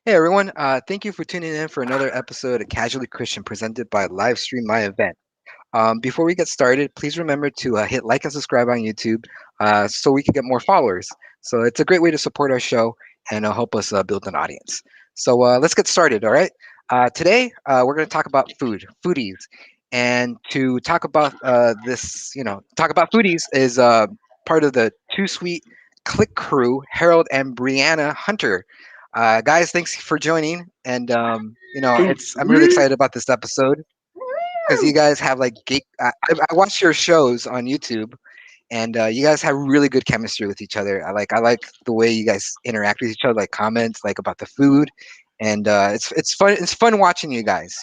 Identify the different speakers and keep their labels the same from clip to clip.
Speaker 1: Hey everyone, thank you for tuning in for another episode of Casually Christian presented by Livestream My Event. Before we get started, please remember to hit like and subscribe on YouTube so we can get more followers. So it's a great way to support our show and help us build an audience. So let's get started, all right? Today, we're going to talk about foodies. And to talk about talk about foodies is part of the Sweet Kliq crew, Harold and Breanna Hunter. Guys, thanks for joining. And I'm really excited about this episode because you guys have like geek. I watch your shows on YouTube, and you guys have really good chemistry with each other. I like the way you guys interact with each other, like comments like about the food, and it's fun. It's fun watching you guys.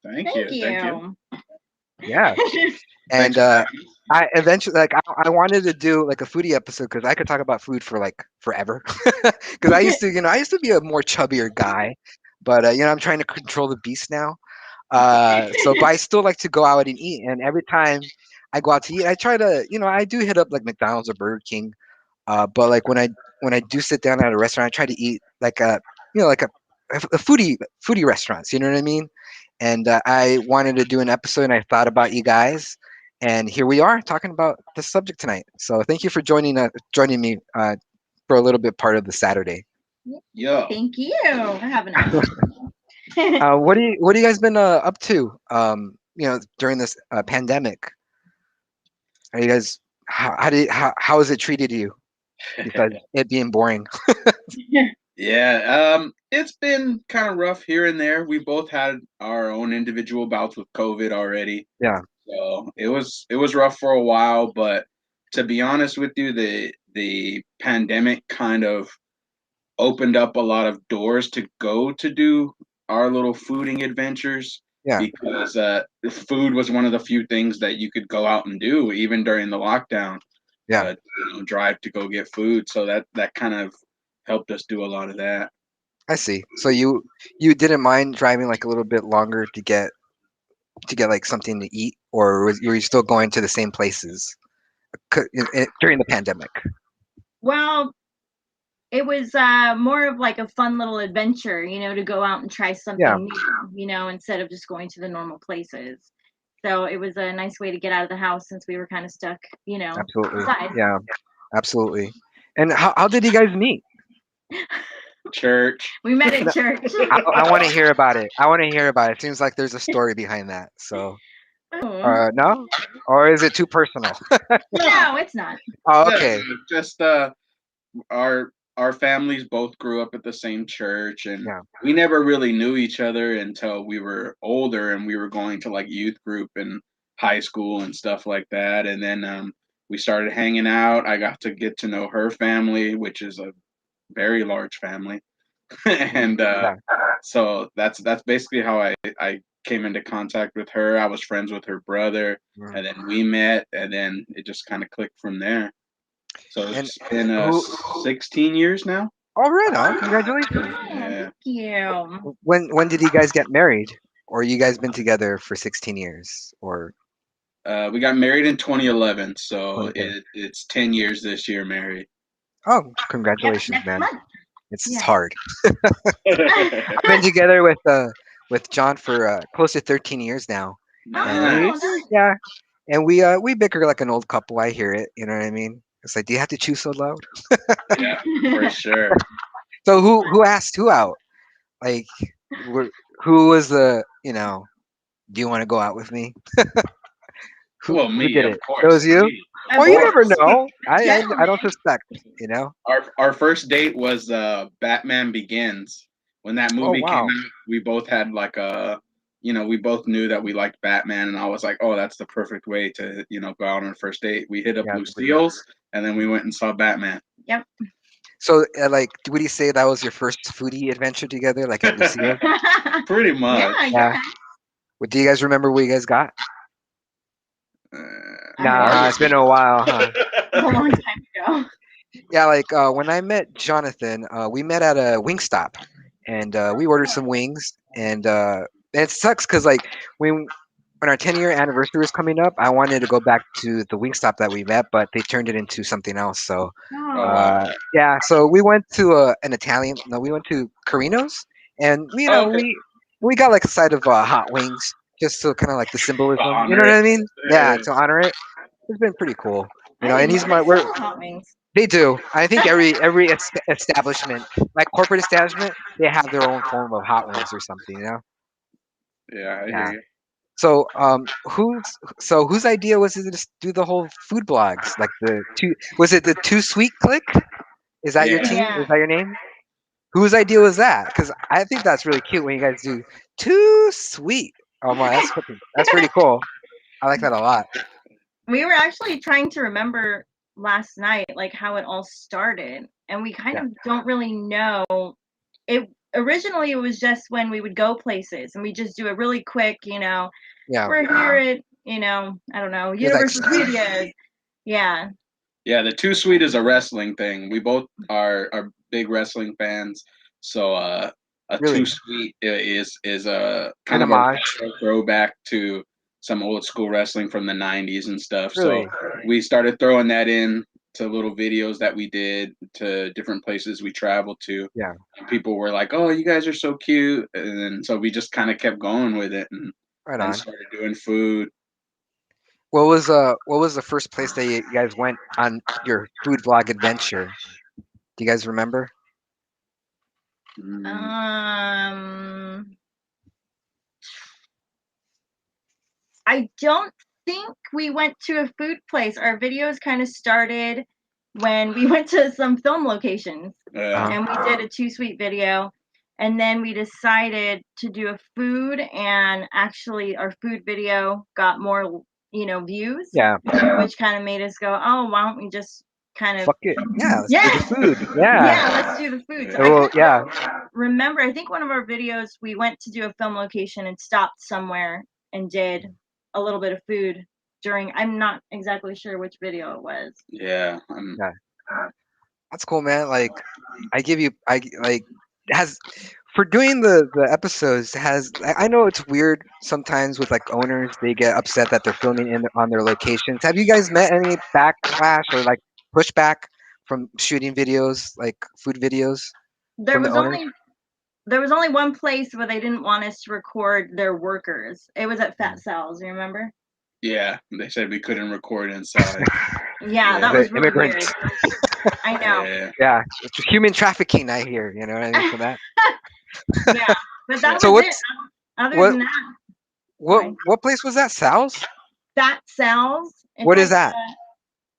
Speaker 2: Thank you.
Speaker 1: Yeah. And
Speaker 2: Thanks for having me.
Speaker 1: I eventually I wanted to do like a foodie episode because I could talk about food for like forever. Because I used to be a more chubbier guy, but I'm trying to control the beast now. But I still like to go out and eat. And every time I go out to eat, I try to, I do hit up like McDonald's or Burger King. But like when I do sit down at a restaurant, I try to eat like a foodie restaurants. You know what I mean? And I wanted to do an episode, and I thought about you guys, and here we are talking about the subject tonight. So thank you for joining me for a little bit part of the Saturday.
Speaker 2: Yo,
Speaker 3: Thank you for having us.
Speaker 1: What do you guys been up to? During this pandemic. Are you guys how has it treated you besides it being boring?
Speaker 2: yeah. It's been kind of rough here and there. We both had our own individual bouts with COVID already,
Speaker 1: Yeah,
Speaker 2: so it was rough for a while. But to be honest with you, the pandemic kind of opened up a lot of doors to go to do our little fooding adventures
Speaker 1: yeah,
Speaker 2: because food was one of the few things that you could go out and do even during the lockdown.
Speaker 1: yeah.
Speaker 2: Drive to go get food. So that kind of helped us do a lot of that.
Speaker 1: I see. So you didn't mind driving like a little bit longer to get like something to eat, or were you still going to the same places during the pandemic?
Speaker 3: Well, it was more of like a fun little adventure, to go out and try
Speaker 1: Yeah,
Speaker 3: something new, instead of just going to the normal places. So it was a nice way to get out of the house since we were kind of stuck,
Speaker 1: absolutely.
Speaker 3: inside.
Speaker 1: Yeah, absolutely. And how did you guys meet?
Speaker 2: Church.
Speaker 3: We met at church.
Speaker 1: I want to hear about it. I want to hear about it. Seems like there's a story behind that. So,
Speaker 3: Oh.
Speaker 1: no, or is it too personal?
Speaker 3: No, it's not.
Speaker 1: Oh,
Speaker 2: Yeah,
Speaker 1: okay.
Speaker 2: just our families both grew up at the same church, and
Speaker 1: Yeah,
Speaker 2: we never really knew each other until we were older and we were going to like youth group in high school and stuff like that. And then we started hanging out. I got to get to know her family, which is a very large family. And
Speaker 1: yeah.
Speaker 2: so that's basically how I came into contact with her. I was friends with her brother,
Speaker 1: Mm.
Speaker 2: and then we met, and then it just kind of clicked from there. So
Speaker 1: And
Speaker 2: it's been
Speaker 1: who?
Speaker 2: 16 years now.
Speaker 1: All right, on. Congratulations.
Speaker 3: Oh,
Speaker 2: Yeah.
Speaker 3: thank you.
Speaker 1: When did you guys get married? Or you guys been together for 16 years? Or
Speaker 2: We got married in 2011, so
Speaker 1: 20?
Speaker 2: it's 10 years this year married.
Speaker 1: Oh,
Speaker 3: Yep,
Speaker 1: congratulations,
Speaker 3: next
Speaker 1: man.
Speaker 3: month.
Speaker 1: It's
Speaker 3: Yeah.
Speaker 1: hard. I've been together with John for close to 13 years now, and
Speaker 2: Nice.
Speaker 3: Oh,
Speaker 1: yeah, and we bicker like an old couple. I hear it. You know what I mean? It's like, do you have to chew so loud?
Speaker 2: Yeah, for sure.
Speaker 1: So who asked who out? Like, were, who was the Do you want to go out with me?
Speaker 2: Well,
Speaker 1: Who
Speaker 2: me,
Speaker 1: did
Speaker 2: of
Speaker 1: it? That
Speaker 2: course,
Speaker 1: was you?
Speaker 2: me,
Speaker 1: Oh,
Speaker 3: Of
Speaker 1: you
Speaker 2: of
Speaker 3: course,
Speaker 1: never
Speaker 2: course.
Speaker 1: know. I
Speaker 3: gentlemen.
Speaker 1: don't suspect. You know.
Speaker 2: Our first date was Batman Begins. When that
Speaker 1: Oh
Speaker 2: movie came
Speaker 1: wow.
Speaker 2: out, we both had like a, we both knew that we liked Batman, and I was like, oh, that's the perfect way to, go out on a first date. We hit up
Speaker 1: Yeah, it's a pretty good.
Speaker 2: Lucille's, and then we went and saw Batman.
Speaker 3: Yep.
Speaker 1: So, like, would you say that was your first foodie adventure together, like at Lucille's?
Speaker 2: Pretty
Speaker 3: Yeah,
Speaker 2: much.
Speaker 3: I
Speaker 1: Yeah.
Speaker 3: guess.
Speaker 1: What do you guys remember? What you guys got?
Speaker 3: I
Speaker 1: Nah,
Speaker 3: don't
Speaker 1: huh?
Speaker 3: know.
Speaker 1: It's been a while, huh?
Speaker 3: It was a long time ago.
Speaker 1: Yeah, like when I met Jonathan, we met at a Wingstop, and we ordered some wings, and it sucks because like when our 10-year anniversary was coming up, I wanted to go back to the Wingstop that we met, but they turned it into something else. So
Speaker 2: Oh wow.
Speaker 3: Oh.
Speaker 1: yeah, so we went to an Italian. No, we went to Carino's, and
Speaker 2: Oh, okay.
Speaker 1: we got like a side of hot wings, just so kind of like the
Speaker 2: To
Speaker 1: symbolism. You know
Speaker 2: honor
Speaker 1: what
Speaker 2: it.
Speaker 1: I mean? Yeah,
Speaker 2: Yeah.
Speaker 1: to honor it. It's been pretty cool.
Speaker 3: I
Speaker 1: And
Speaker 3: didn't
Speaker 1: he's
Speaker 3: know
Speaker 1: my
Speaker 3: they
Speaker 1: we're
Speaker 3: sold hot wings.
Speaker 1: they do. I think every establishment, like corporate establishment, they have their own form of hot wings or something.
Speaker 2: Yeah, I hear
Speaker 1: Yeah.
Speaker 2: you.
Speaker 1: So whose idea was it to just do the whole food blogs? Like the two was it the Too Sweet Click? Is that your
Speaker 2: Yeah.
Speaker 1: team? Is
Speaker 3: Yeah.
Speaker 1: that your name? Whose idea was that? Because I think that's really cute when you guys do Too Sweet. Oh my, that's pretty cool. I like that a lot.
Speaker 3: We were actually trying to remember last night, like how it all started, and we kind
Speaker 1: Yeah.
Speaker 3: of don't really know. It originally it was just when we would go places and we just do a really quick,
Speaker 1: Yeah.
Speaker 3: we're here at, I don't know,
Speaker 1: You're like
Speaker 3: Universal Studios. Yeah.
Speaker 2: Yeah, the Too Sweet is a wrestling thing. We both are big wrestling fans, so a Too
Speaker 1: really
Speaker 2: Sweet is a
Speaker 1: an
Speaker 2: kind of a
Speaker 1: homage.
Speaker 2: retro throwback to some old school wrestling from the '90s and stuff. So
Speaker 1: Really.
Speaker 2: we started throwing that in to little videos that we did to different places we traveled to.
Speaker 1: Yeah.
Speaker 2: And people were like, "Oh, you guys are so cute," and then so we just kind of kept going with it, and
Speaker 1: Right
Speaker 2: then
Speaker 1: on.
Speaker 2: started doing food.
Speaker 1: What was the first place that you guys went on your food vlog adventure? Do you guys remember?
Speaker 2: Mm,
Speaker 3: Um, I don't think we went to a food place. Our videos kind of started when we went to some film locations
Speaker 1: Uh-huh.
Speaker 3: and we did a Too Sweet video. And then we decided to do a food, and actually, our food video got more, views,
Speaker 1: Yeah.
Speaker 3: which kind of made us go, oh, why don't we just kind of,
Speaker 1: Fuck it. Yeah. Let's do the
Speaker 3: yeah,
Speaker 1: food. Yeah.
Speaker 3: yeah, let's do the food. So I
Speaker 1: Well,
Speaker 3: kind
Speaker 1: yeah.
Speaker 3: of remember, I think one of our videos, we went to do a film location and stopped somewhere and did a little bit of food during, I'm not exactly sure which video it was.
Speaker 2: yeah,
Speaker 1: Yeah. That's cool, man. Like, I like has for doing the episodes has I know it's weird sometimes with like owners they get upset that they're filming on their locations. Have you guys met any backlash or like pushback from shooting videos like food videos
Speaker 3: There
Speaker 1: from the
Speaker 3: was
Speaker 1: owners?
Speaker 3: only there was only one place where they didn't want us to record their workers. It was at Fat
Speaker 1: Mm.
Speaker 3: Sal's, you remember?
Speaker 2: yeah. They said we couldn't record inside.
Speaker 3: Yeah, that
Speaker 2: Yeah,
Speaker 1: The
Speaker 3: was really weird.
Speaker 1: immigrants.
Speaker 3: I know.
Speaker 2: yeah.
Speaker 1: Yeah, it's human trafficking. I hear. You know what I mean for that.
Speaker 3: Yeah, but that
Speaker 1: So
Speaker 3: was it.
Speaker 1: what's
Speaker 3: Other
Speaker 1: what
Speaker 3: than that,
Speaker 1: what
Speaker 3: sorry.
Speaker 1: what place was that? Sal's?
Speaker 3: Fat Sal's. It's
Speaker 1: What is that?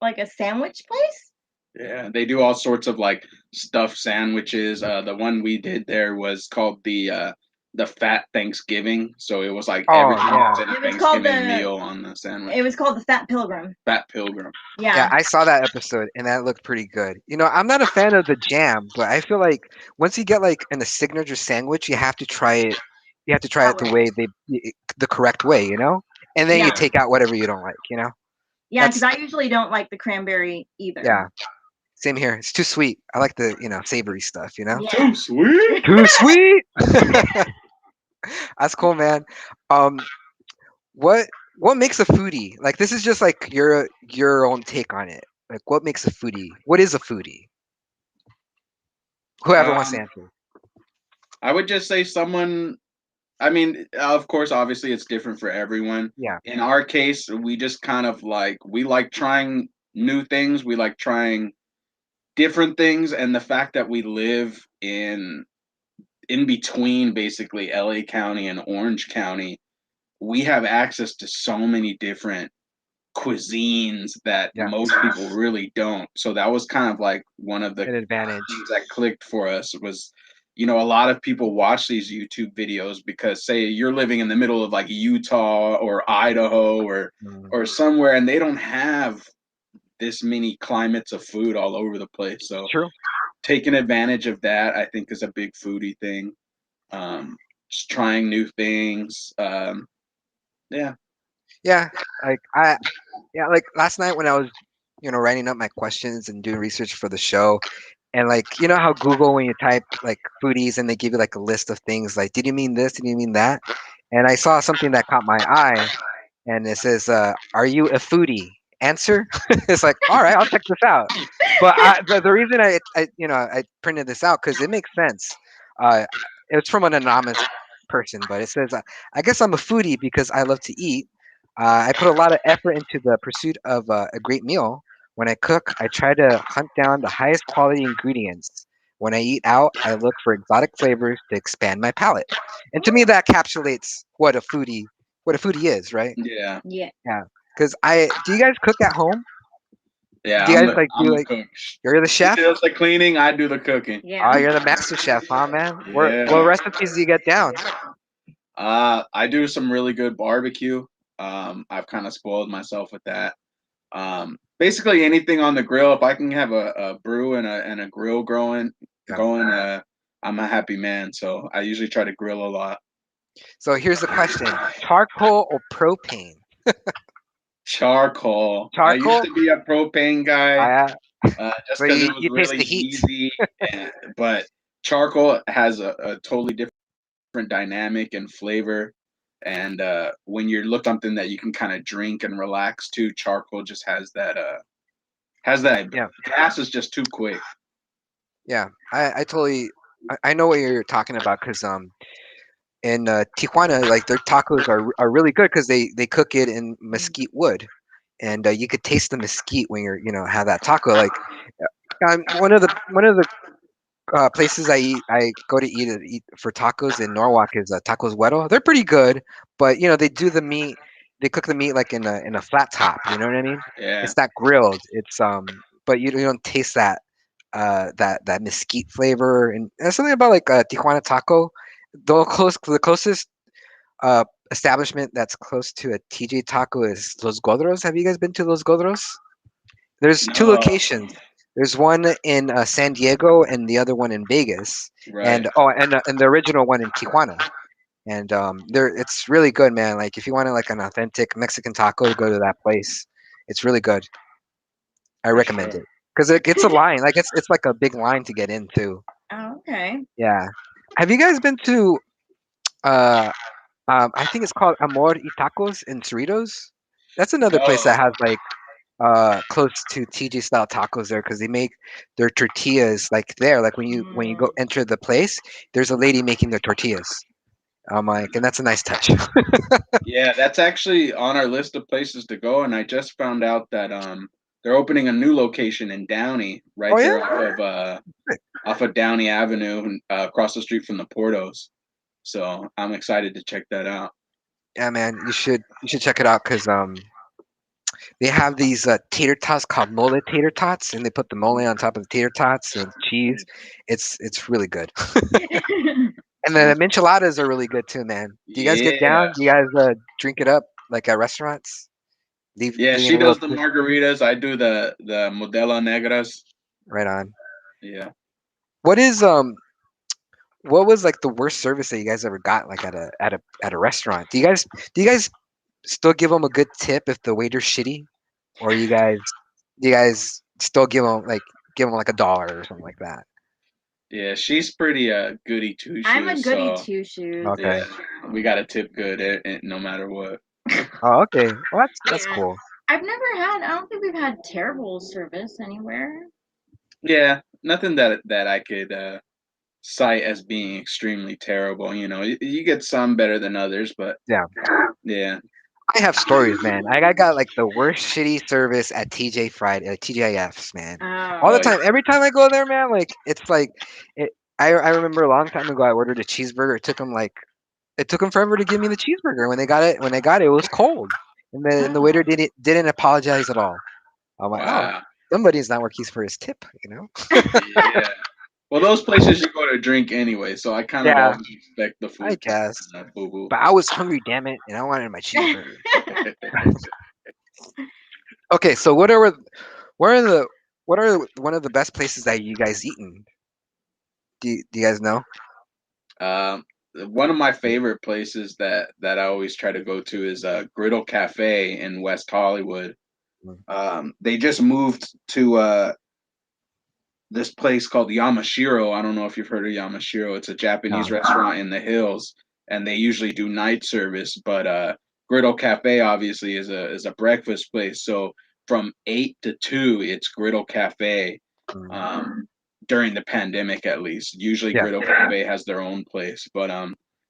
Speaker 3: like a sandwich place.
Speaker 2: Yeah, they do all sorts of like stuffed sandwiches. The one we did there was called the Fat Thanksgiving. So it was like
Speaker 1: Oh
Speaker 2: everything
Speaker 1: yeah.
Speaker 2: was in a
Speaker 3: It was called
Speaker 2: Thanksgiving
Speaker 3: the
Speaker 2: meal on the
Speaker 3: it
Speaker 2: sandwich.
Speaker 3: was called the Fat Pilgrim.
Speaker 2: Fat Pilgrim.
Speaker 1: Yeah,
Speaker 3: Yeah.
Speaker 1: I saw that episode and that looked pretty good. I'm not a fan of the jam, but I feel like once you get like in a signature sandwich, you have to try it. You have to try
Speaker 3: That
Speaker 1: it the
Speaker 3: way.
Speaker 1: way the correct way. And then you
Speaker 3: Yeah.
Speaker 1: take out whatever you don't like.
Speaker 3: Yeah, because
Speaker 1: That's
Speaker 3: I usually don't like the cranberry either.
Speaker 1: yeah, same here. It's too sweet. I like the savory stuff.
Speaker 3: Yeah.
Speaker 2: Too sweet.
Speaker 1: Too sweet. That's cool, man. Um, what makes a foodie? Like this is just like your own take on it. Like what makes a foodie? What is a foodie? Whoever wants to
Speaker 2: Um,
Speaker 1: answer.
Speaker 2: I would just say someone. I mean, of course, obviously, it's different for everyone.
Speaker 1: Yeah,
Speaker 2: In our case, we just kind of like we like trying new things. We like trying different things, and the fact that we live in between basically LA County and Orange County, we have access to so many different cuisines that
Speaker 1: yeah,
Speaker 2: most people really don't. So that was kind of like one of the
Speaker 1: an advantage.
Speaker 2: things that clicked for us was, a lot of people watch these YouTube videos because say you're living in the middle of like Utah or Idaho
Speaker 1: Mm,
Speaker 2: or somewhere and they don't have this many climates of food all over the place. So
Speaker 1: true.
Speaker 2: taking advantage of that I think is a big foodie thing. Just trying new things. Yeah.
Speaker 1: Yeah, like yeah, like last night when I was, writing up my questions and doing research for the show, and like, you know how Google when you type like foodies and they give you like a list of things like, did you mean this? Did you mean that? And I saw something that caught my eye, and it says, "Are you a foodie?" Answer. It's like, all right, I'll check this out. But the reason I printed this out because it makes sense. Uh, it's from an anonymous person, but it says, "I guess I'm a foodie because I love to eat. I put a lot of effort into the pursuit of a great meal. When I cook, I try to hunt down the highest quality ingredients. When I eat out, I look for exotic flavors to expand my palate." And to me, that encapsulates what a foodie is, right?
Speaker 2: Yeah.
Speaker 3: Yeah.
Speaker 1: Yeah. Because do you guys cook at home?
Speaker 2: Yeah,
Speaker 1: Do you
Speaker 2: I'm
Speaker 1: guys
Speaker 2: the
Speaker 1: like
Speaker 2: I'm
Speaker 1: do
Speaker 2: the
Speaker 1: like
Speaker 2: cook.
Speaker 1: you're the
Speaker 2: She
Speaker 1: chef?
Speaker 2: does the cleaning, I do the cooking.
Speaker 1: Oh,
Speaker 3: Yeah.
Speaker 1: you're the master chef, huh, man? What
Speaker 2: Yeah.
Speaker 1: recipes do you get down?
Speaker 2: I do some really good barbecue. I've kind of spoiled myself with that. Basically anything on the grill. If I can have a brew and a grill
Speaker 1: Yeah.
Speaker 2: going, I'm a happy man. So I usually try to grill a lot.
Speaker 1: So here's the question: charcoal or propane?
Speaker 2: Charcoal. I used
Speaker 1: Charcoal.
Speaker 2: to be a propane guy,
Speaker 1: I
Speaker 2: just
Speaker 1: so
Speaker 2: because it
Speaker 1: you
Speaker 2: was
Speaker 1: you taste
Speaker 2: really
Speaker 1: the heat.
Speaker 2: easy. But charcoal has a totally different dynamic and flavor. And when you're looking something that you can kind of drink and relax to, charcoal just has that
Speaker 1: Yeah,
Speaker 2: gas is just too quick.
Speaker 1: yeah. I totally I know what you're talking about because in Tijuana, like their tacos are really good because they cook it in mesquite wood, and you could taste the mesquite when have that taco. Like one of the places I go to eat for tacos in Norwalk is Tacos Güero. They're pretty good, but they do the meat. They cook the meat like in a flat top. You know what I mean?
Speaker 2: Yeah,
Speaker 1: It's not grilled. But you don't taste that mesquite flavor. And there's something about like Tijuana taco. The closest establishment that's close to a TJ Taco is Los Godros. Have you guys been to Los Godros? There's two
Speaker 2: no,
Speaker 1: locations. There's one in San Diego and the other one in Vegas,
Speaker 2: right.
Speaker 1: and the original one in Tijuana. And it's really good, man. Like if you want like an authentic Mexican taco, go to that place. It's really good. I
Speaker 2: For
Speaker 1: recommend
Speaker 2: sure.
Speaker 1: it because it's a line. Like it's like a big line to get into.
Speaker 3: Oh, okay.
Speaker 1: Yeah. Have you guys been to uh I think it's called Amor y Tacos in Cerritos? That's another place that
Speaker 2: No,
Speaker 1: has like close to TJ style tacos there because they make their tortillas like there. Like when you go
Speaker 3: Mm.
Speaker 1: enter the place, there's a lady making their tortillas. I'm like, and that's a nice touch.
Speaker 2: yeah, that's actually on our list of places to go, and I just found out that they're opening a new location in Downey,
Speaker 1: Oh
Speaker 2: right
Speaker 1: yeah,
Speaker 2: there off of Downey Avenue, across the street from the Portos. So I'm excited to check that out.
Speaker 1: yeah, man. You should check it out because they have these tater tots called mole tater tots, and they put the mole on top of the tater tots and cheese. It's really good. And the
Speaker 2: Sounds
Speaker 1: enchiladas are really good too, man. Do you guys get
Speaker 2: yeah.
Speaker 1: down? Do you guys drink it up like at restaurants?
Speaker 2: Yeah,
Speaker 1: Leaving
Speaker 2: she
Speaker 1: a little
Speaker 2: does the
Speaker 1: tip
Speaker 2: margaritas. I do the Modelo Negras.
Speaker 1: right on.
Speaker 2: Yeah.
Speaker 1: What is what was like the worst service that you guys ever got like at a restaurant? Do you guys still give them a good tip if the waiter's shitty, or do you guys still give them like $1 or something like that?
Speaker 2: Yeah, she's pretty goody two
Speaker 3: I'm a
Speaker 2: shoes,
Speaker 3: goody
Speaker 2: so
Speaker 3: two shoes.
Speaker 1: Okay.
Speaker 2: yeah, we got to tip good no matter what.
Speaker 1: Oh, okay. Well, that's
Speaker 3: Yeah.
Speaker 1: cool.
Speaker 3: I've never had. I don't think we've had terrible service anywhere.
Speaker 2: Yeah, nothing that I could cite as being extremely terrible. You know, you get some better than others, but
Speaker 1: Yeah.
Speaker 2: yeah.
Speaker 1: I have stories, man. I got like the worst shitty service at TJ Friday, TJIFs, man. All the
Speaker 2: Oh
Speaker 3: Oh.
Speaker 1: time. Every time I go there, man, like it's like it. I remember a long time ago, I ordered a cheeseburger. It took them forever to give me the cheeseburger. When they got it, it was cold, and the
Speaker 3: Oh.
Speaker 1: waiter didn't apologize at all. I'm like, oh,
Speaker 2: wow.
Speaker 1: somebody's not working for his tip, you know?
Speaker 2: Yeah. Well, those places you go to drink anyway, so I kind of
Speaker 1: Yeah,
Speaker 2: always expect the
Speaker 1: I
Speaker 2: food to be
Speaker 1: guess.
Speaker 2: boo boo.
Speaker 1: But I was hungry, damn it, and I wanted my cheeseburger. Okay, so what are the what are one of the best places that you guys eaten? Do you guys know?
Speaker 2: um, One of my favorite places that I always try to go to is Griddle Cafe in West Hollywood.
Speaker 1: Mm.
Speaker 2: They just moved to this place called Yamashiro. I don't know if you've heard of Yamashiro. It's a Japanese
Speaker 1: No.
Speaker 2: restaurant in the hills, and they usually do night service. But Griddle Cafe obviously is a breakfast place. So from 8 to 2, it's Griddle Cafe.
Speaker 1: Mm.
Speaker 2: Um, During the pandemic, at least, usually
Speaker 1: Yeah.
Speaker 2: Griddle Cafe has their own place, but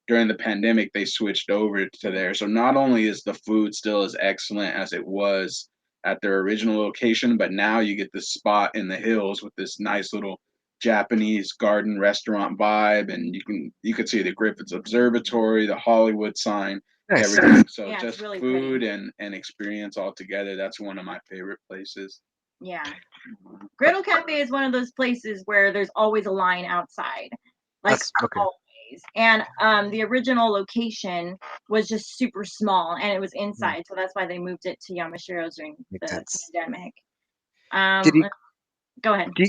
Speaker 2: during the pandemic they switched over to there. So not only is the food still as excellent as it was at their original location, but now you get this spot in the hills with this nice little Japanese garden restaurant vibe, and you can see the Griffith Observatory, the Hollywood sign,
Speaker 1: Nice.
Speaker 2: everything. So
Speaker 3: Yeah, it's
Speaker 2: just
Speaker 3: really
Speaker 2: food
Speaker 3: pretty.
Speaker 2: and experience all together. That's one of my favorite places.
Speaker 3: Yeah. Griddle Cafe is one of those places where there's always a line outside, like
Speaker 1: That's okay.
Speaker 3: always. And the original location was just super small, and it was
Speaker 1: Mm.
Speaker 3: inside, so that's why they moved it to Yamashiro's during
Speaker 1: Makes
Speaker 3: the
Speaker 1: sense.
Speaker 3: pandemic.
Speaker 1: Did you
Speaker 3: Go ahead.
Speaker 1: do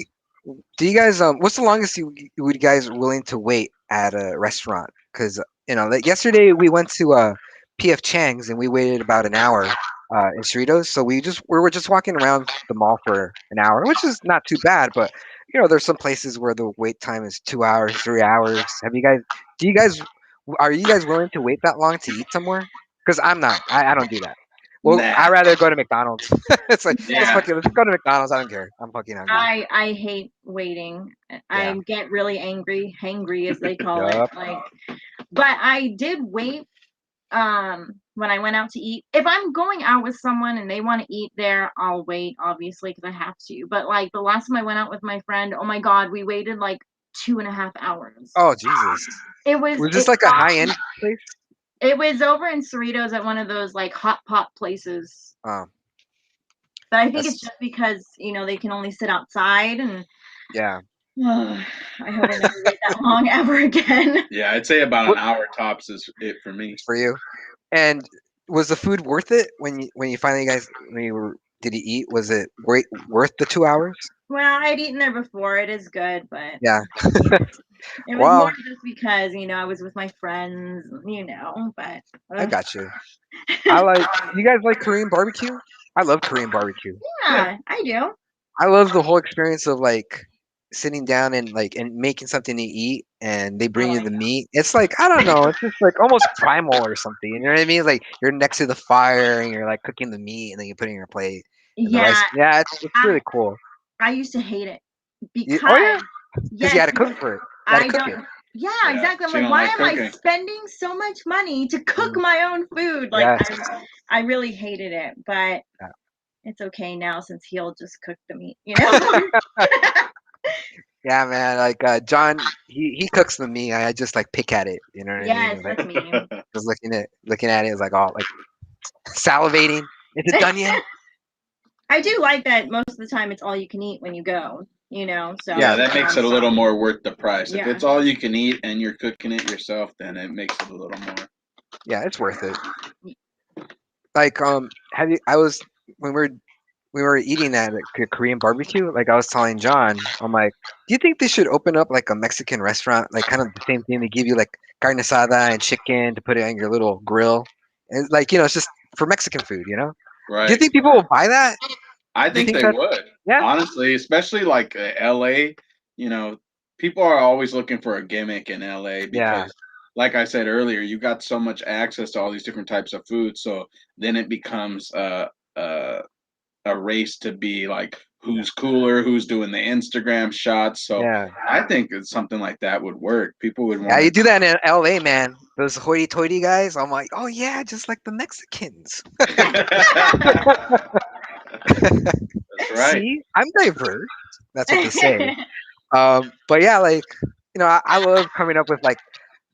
Speaker 1: do you guys what's the longest you guys willing to wait at a restaurant? Because like yesterday we went to PF Chang's and we waited about an hour in Cerritos. So we were just walking around the mall for an hour, which is not too bad. But there's some places where the wait time is 2 hours, 3 hours. Do you guys are you guys willing to wait that long to eat somewhere? Because I'm not. I don't do that. Well,
Speaker 2: Nah,
Speaker 1: I'd rather go to McDonald's. It's like
Speaker 3: Yeah.
Speaker 2: yeah,
Speaker 1: let's go to McDonald's. I don't care. I'm fucking hungry.
Speaker 3: I hate waiting. I
Speaker 1: Yeah.
Speaker 3: get really hangry as they call it.
Speaker 1: Yup.
Speaker 3: Like, but I did wait when I went out to eat. If I'm going out with someone and they want to eat there, I'll wait, obviously, because I have to. But like the last time I went out with my friend, oh my god, we waited like 2.5 hours.
Speaker 1: Oh Jesus.
Speaker 3: It was
Speaker 1: Was this
Speaker 3: it
Speaker 1: like a high end place?
Speaker 3: it was over in Cerritos at one of those like hot pot places.
Speaker 1: Um,
Speaker 3: But I think it's
Speaker 1: that's
Speaker 3: just because they can only sit outside, and
Speaker 1: yeah.
Speaker 3: I hope I never wait that long ever again.
Speaker 2: yeah. I'd say about an
Speaker 1: What
Speaker 2: hour tops is it for me.
Speaker 1: for you? And was the food worth it when you finally guys when you were did you eat? Was it worth the 2 hours?
Speaker 3: Well, I'd eaten there before. It is good, but
Speaker 1: Yeah.
Speaker 3: it was more
Speaker 1: Well,
Speaker 3: just because I was with my friends, But
Speaker 1: I
Speaker 3: uh,
Speaker 1: got you. I like you guys like Korean barbecue? I love Korean barbecue.
Speaker 2: Yeah,
Speaker 3: yeah, I do.
Speaker 1: I love the whole experience of like sitting down and making something to eat and they
Speaker 3: I
Speaker 1: bring you
Speaker 3: like
Speaker 1: the meat. It's like I don't know, it's just like almost primal or something. You know what I mean? Like you're next to the fire and you're like cooking the meat and then you put it in your plate and the rice.
Speaker 3: Yeah,
Speaker 1: Yeah, it's
Speaker 3: I
Speaker 1: really cool.
Speaker 3: I used to hate it
Speaker 1: Oh
Speaker 3: because
Speaker 1: yeah, because you
Speaker 3: yes,
Speaker 1: got to cook
Speaker 3: because
Speaker 1: for it. You got to
Speaker 3: I
Speaker 1: cook it.
Speaker 3: don't. Yeah,
Speaker 2: yeah.
Speaker 3: exactly. I'm
Speaker 2: She
Speaker 3: like,
Speaker 2: don't
Speaker 3: why
Speaker 2: like
Speaker 3: am I
Speaker 2: cooking.
Speaker 3: spending so much money to cook
Speaker 1: Mm,
Speaker 3: my own food? Like
Speaker 1: yes.
Speaker 3: I really hated it, but
Speaker 1: Yeah.
Speaker 3: it's okay now since he'll just cook the meat.
Speaker 1: Yeah, man. Like John, he cooks the meat. I just like pick at it. You know what I
Speaker 3: Yes,
Speaker 1: mean? Like
Speaker 3: that's me.
Speaker 1: just looking at it is like all like salivating. Is it done yet?
Speaker 3: I do like that most of the time it's all you can eat when you go. So
Speaker 2: Yeah,
Speaker 1: Yeah,
Speaker 2: that
Speaker 3: it's
Speaker 2: makes it a little
Speaker 3: nonstop.
Speaker 2: more worth the price. If
Speaker 3: Yeah.
Speaker 2: it's all you can eat and you're cooking it yourself, then it makes it a little more.
Speaker 1: yeah, it's worth it. Like have you? I was when we were eating at a Korean barbecue. Like I was telling John, I'm like, do you think they should open up like a Mexican restaurant, like kind of the same thing? They give you like carne asada and chicken to put it on your little grill, and like it's just for Mexican food. Do you
Speaker 2: Right.
Speaker 1: think people will buy that?
Speaker 2: I
Speaker 1: Do you
Speaker 2: think
Speaker 1: think
Speaker 2: they
Speaker 1: that?
Speaker 2: would.
Speaker 1: Yeah,
Speaker 2: Honestly, especially like LA, you know, people are always looking for a gimmick in LA
Speaker 1: yeah,
Speaker 2: because like I said earlier, you got so much access to all these different types of food, so then it becomes a race to be like
Speaker 1: Yeah.
Speaker 2: who's cooler, who's doing the Instagram shots. So
Speaker 1: Yeah.
Speaker 2: I think it's something like that would work. People would
Speaker 1: Yeah,
Speaker 2: want
Speaker 1: you do
Speaker 2: to.
Speaker 1: that in LA, man. Those hoity-toity guys. I'm like, oh yeah, just like the Mexicans.
Speaker 2: That's right.
Speaker 1: See, I'm diverse. That's what they say. But yeah, like I love coming up with like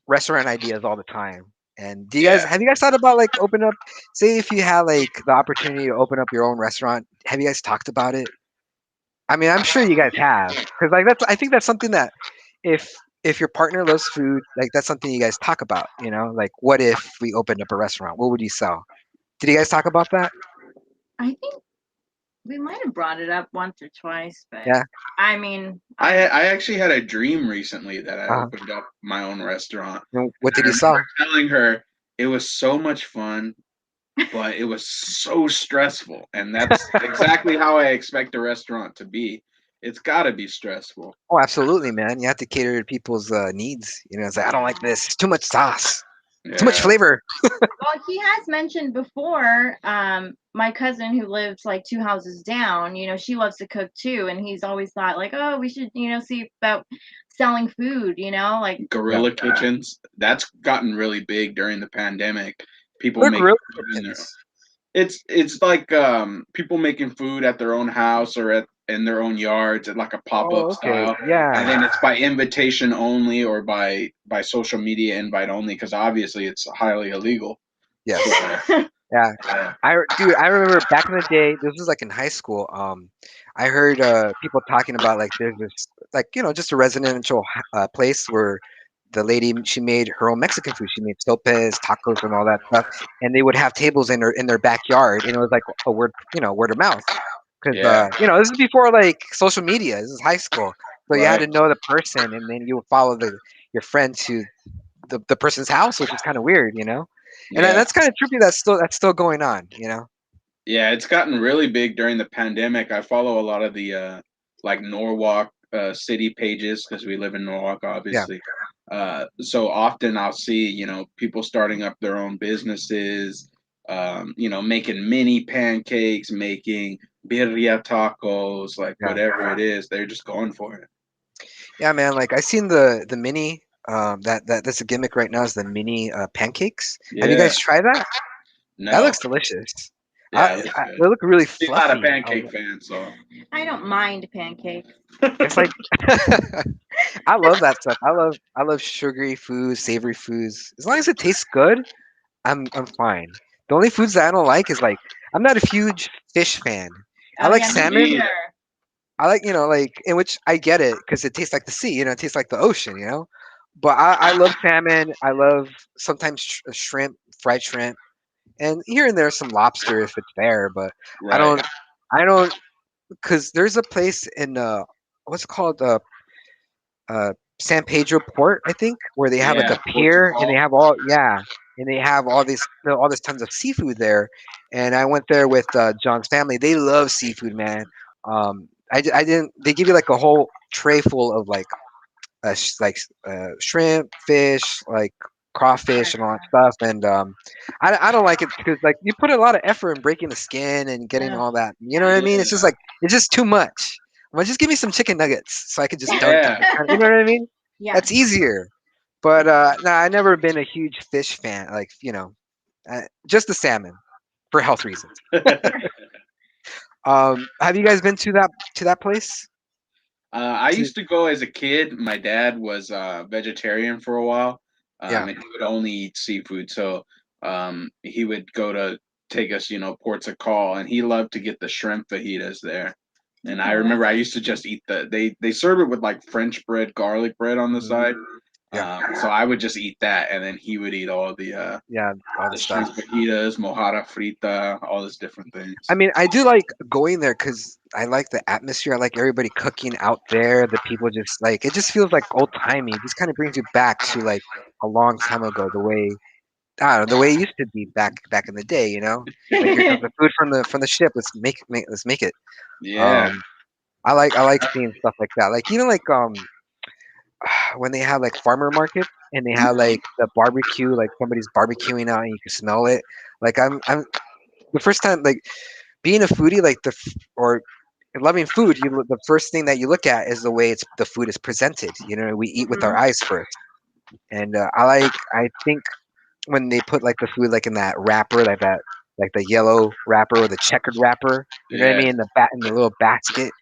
Speaker 1: restaurant ideas all the time. And do you guys
Speaker 2: Yeah.
Speaker 1: have you guys thought about like open up? Say if you had like the opportunity to open up your own restaurant, have you guys talked about it? I mean, I'm sure you guys have, because like I think that's something that if your partner loves food, like that's something you guys talk about. Like what if we opened up a restaurant? What would you sell? Did you guys talk about that?
Speaker 3: I think we might have brought it up once or twice, but
Speaker 1: Yeah.
Speaker 3: I mean,
Speaker 2: I actually had a dream recently that I
Speaker 1: Uh-huh.
Speaker 2: opened up my own restaurant,
Speaker 1: And
Speaker 2: and
Speaker 1: what did
Speaker 2: I
Speaker 1: you
Speaker 2: remember
Speaker 1: sell?
Speaker 2: telling her it was so much fun, but it was so stressful, and that's exactly how I expect a restaurant to be. It's got to be stressful.
Speaker 1: Oh, absolutely, man. You have to cater to people's needs. It's like I don't like this. It's too much sauce. Too much
Speaker 2: Yeah,
Speaker 1: flavor.
Speaker 3: well, he has mentioned before, my cousin who lives like two houses down, she loves to cook too, and he's always thought like, oh, we should, see about selling food, like
Speaker 1: Yeah.
Speaker 2: guerrilla kitchens. That's gotten really big during the pandemic. People
Speaker 1: What are
Speaker 2: making
Speaker 1: guerrilla
Speaker 2: food in their.
Speaker 1: kitchens?
Speaker 2: It's like people making food at their own house or at in their own yards at like a pop up
Speaker 1: Oh, okay.
Speaker 2: style, and
Speaker 1: Yeah.
Speaker 2: then it's by invitation only or by social media invite only because obviously it's highly illegal. So
Speaker 1: Yes. Yeah.
Speaker 2: yeah,
Speaker 1: Dude, I remember back in the day, this was like in high school. I heard people talking about like there's this like just a residential place where the lady she made her own Mexican food. She made sopes, tacos, and all that stuff, and they would have tables in their backyard, and it was like a word of mouth. Because
Speaker 2: yeah,
Speaker 1: this is before like social media. This is high school, so you had
Speaker 2: right,
Speaker 1: to know the person, and then you would follow your friend to the person's house, which is kind of weird. And
Speaker 2: yeah.
Speaker 1: that's kind of trippy. That's still going on.
Speaker 2: Yeah, it's gotten really big during the pandemic. I follow a lot of the like Norwalk city pages because we live in Norwalk,
Speaker 1: Yeah.
Speaker 2: obviously. So often I'll see, people starting up their own businesses, making mini pancakes, making birria tacos, like
Speaker 1: Yeah.
Speaker 2: whatever it is, they're just going for it.
Speaker 1: Yeah, man. Like I seen the mini. That's a gimmick right now is the mini pancakes. Have you
Speaker 2: Yeah,
Speaker 1: guys tried that? That
Speaker 2: no,
Speaker 1: looks delicious.
Speaker 2: yeah, it looks
Speaker 1: They
Speaker 2: good.
Speaker 1: look really
Speaker 2: I'm not a
Speaker 1: fluffy.
Speaker 2: pancake fan, so
Speaker 3: I don't mind pancakes.
Speaker 1: It's like I love that stuff. I love sugary foods, savory foods. As long as it tastes good, I'm fine. The only foods that I don't like is like I'm not a huge fish fan. I
Speaker 3: Oh
Speaker 1: like
Speaker 3: yeah, me
Speaker 1: salmon.
Speaker 2: me
Speaker 3: neither.
Speaker 1: I like like in which I get it because it tastes like the sea. It tastes like the ocean. But I love salmon. I love sometimes shrimp, fried shrimp, and here and there some lobster if it's there. But I
Speaker 2: right.
Speaker 1: don't, I don't, because there's a place in what's it called uh San Pedro Port, I think, where they have like
Speaker 2: Yeah,
Speaker 1: a pier and they
Speaker 2: Portugal.
Speaker 1: have all yeah, and they have all this tons of seafood there. And I went there with John's family. They love seafood, man. I didn't. They give you like a whole tray full of like shrimp, fish, like crawfish and all that stuff. And I don't like it because like you put a lot of effort in breaking the skin and getting
Speaker 3: Ugh,
Speaker 1: all that. You know what I mean? It's just
Speaker 2: Yeah,
Speaker 1: like it's just too much. Well, just give me some chicken nuggets so I could just dunk them.
Speaker 2: yeah.
Speaker 1: You know what I mean?
Speaker 3: yeah.
Speaker 1: That's easier. But no, I never been a huge fish fan. Like just the salmon for health reasons. Have you guys been to that place?
Speaker 2: I
Speaker 1: To
Speaker 2: used to go as a kid. My dad was vegetarian for a while,
Speaker 1: yeah.
Speaker 2: and he would only eat seafood. So he would go to take us, ports of call, and he loved to get the shrimp fajitas there. And I
Speaker 3: Oh,
Speaker 2: remember I
Speaker 3: that's
Speaker 2: used to just eat they serve it with like French bread, garlic bread on the
Speaker 1: Mhm.
Speaker 2: side.
Speaker 1: Yeah.
Speaker 2: So I would just eat that, and then he would eat all
Speaker 1: Yeah. All the
Speaker 2: the
Speaker 1: stuff.
Speaker 2: shrimp fajitas, mojada frita, all these different
Speaker 1: I
Speaker 2: things.
Speaker 1: mean, I do like going there because I like the atmosphere. I like everybody cooking out there. The people just like it just feels like old timey. It just kind of brings you back to like a long time ago. The way I don't know, the way it used to be back in the day. Like here comes the food from the ship. Let's make it.
Speaker 2: Yeah,
Speaker 1: Um, I like seeing stuff like that. Like when they have like farmer markets and they have like the barbecue, like somebody's barbecuing out and you can smell it. Like I'm the first time like being a foodie, like or loving food, the first thing that you look at is the way the food is presented. You know, we eat with our
Speaker 3: Mhm.
Speaker 1: eyes first, and I think when they put like the food like in that wrapper, like the yellow wrapper or the checkered wrapper, you know what I
Speaker 2: Yeah.
Speaker 1: mean, in the little basket.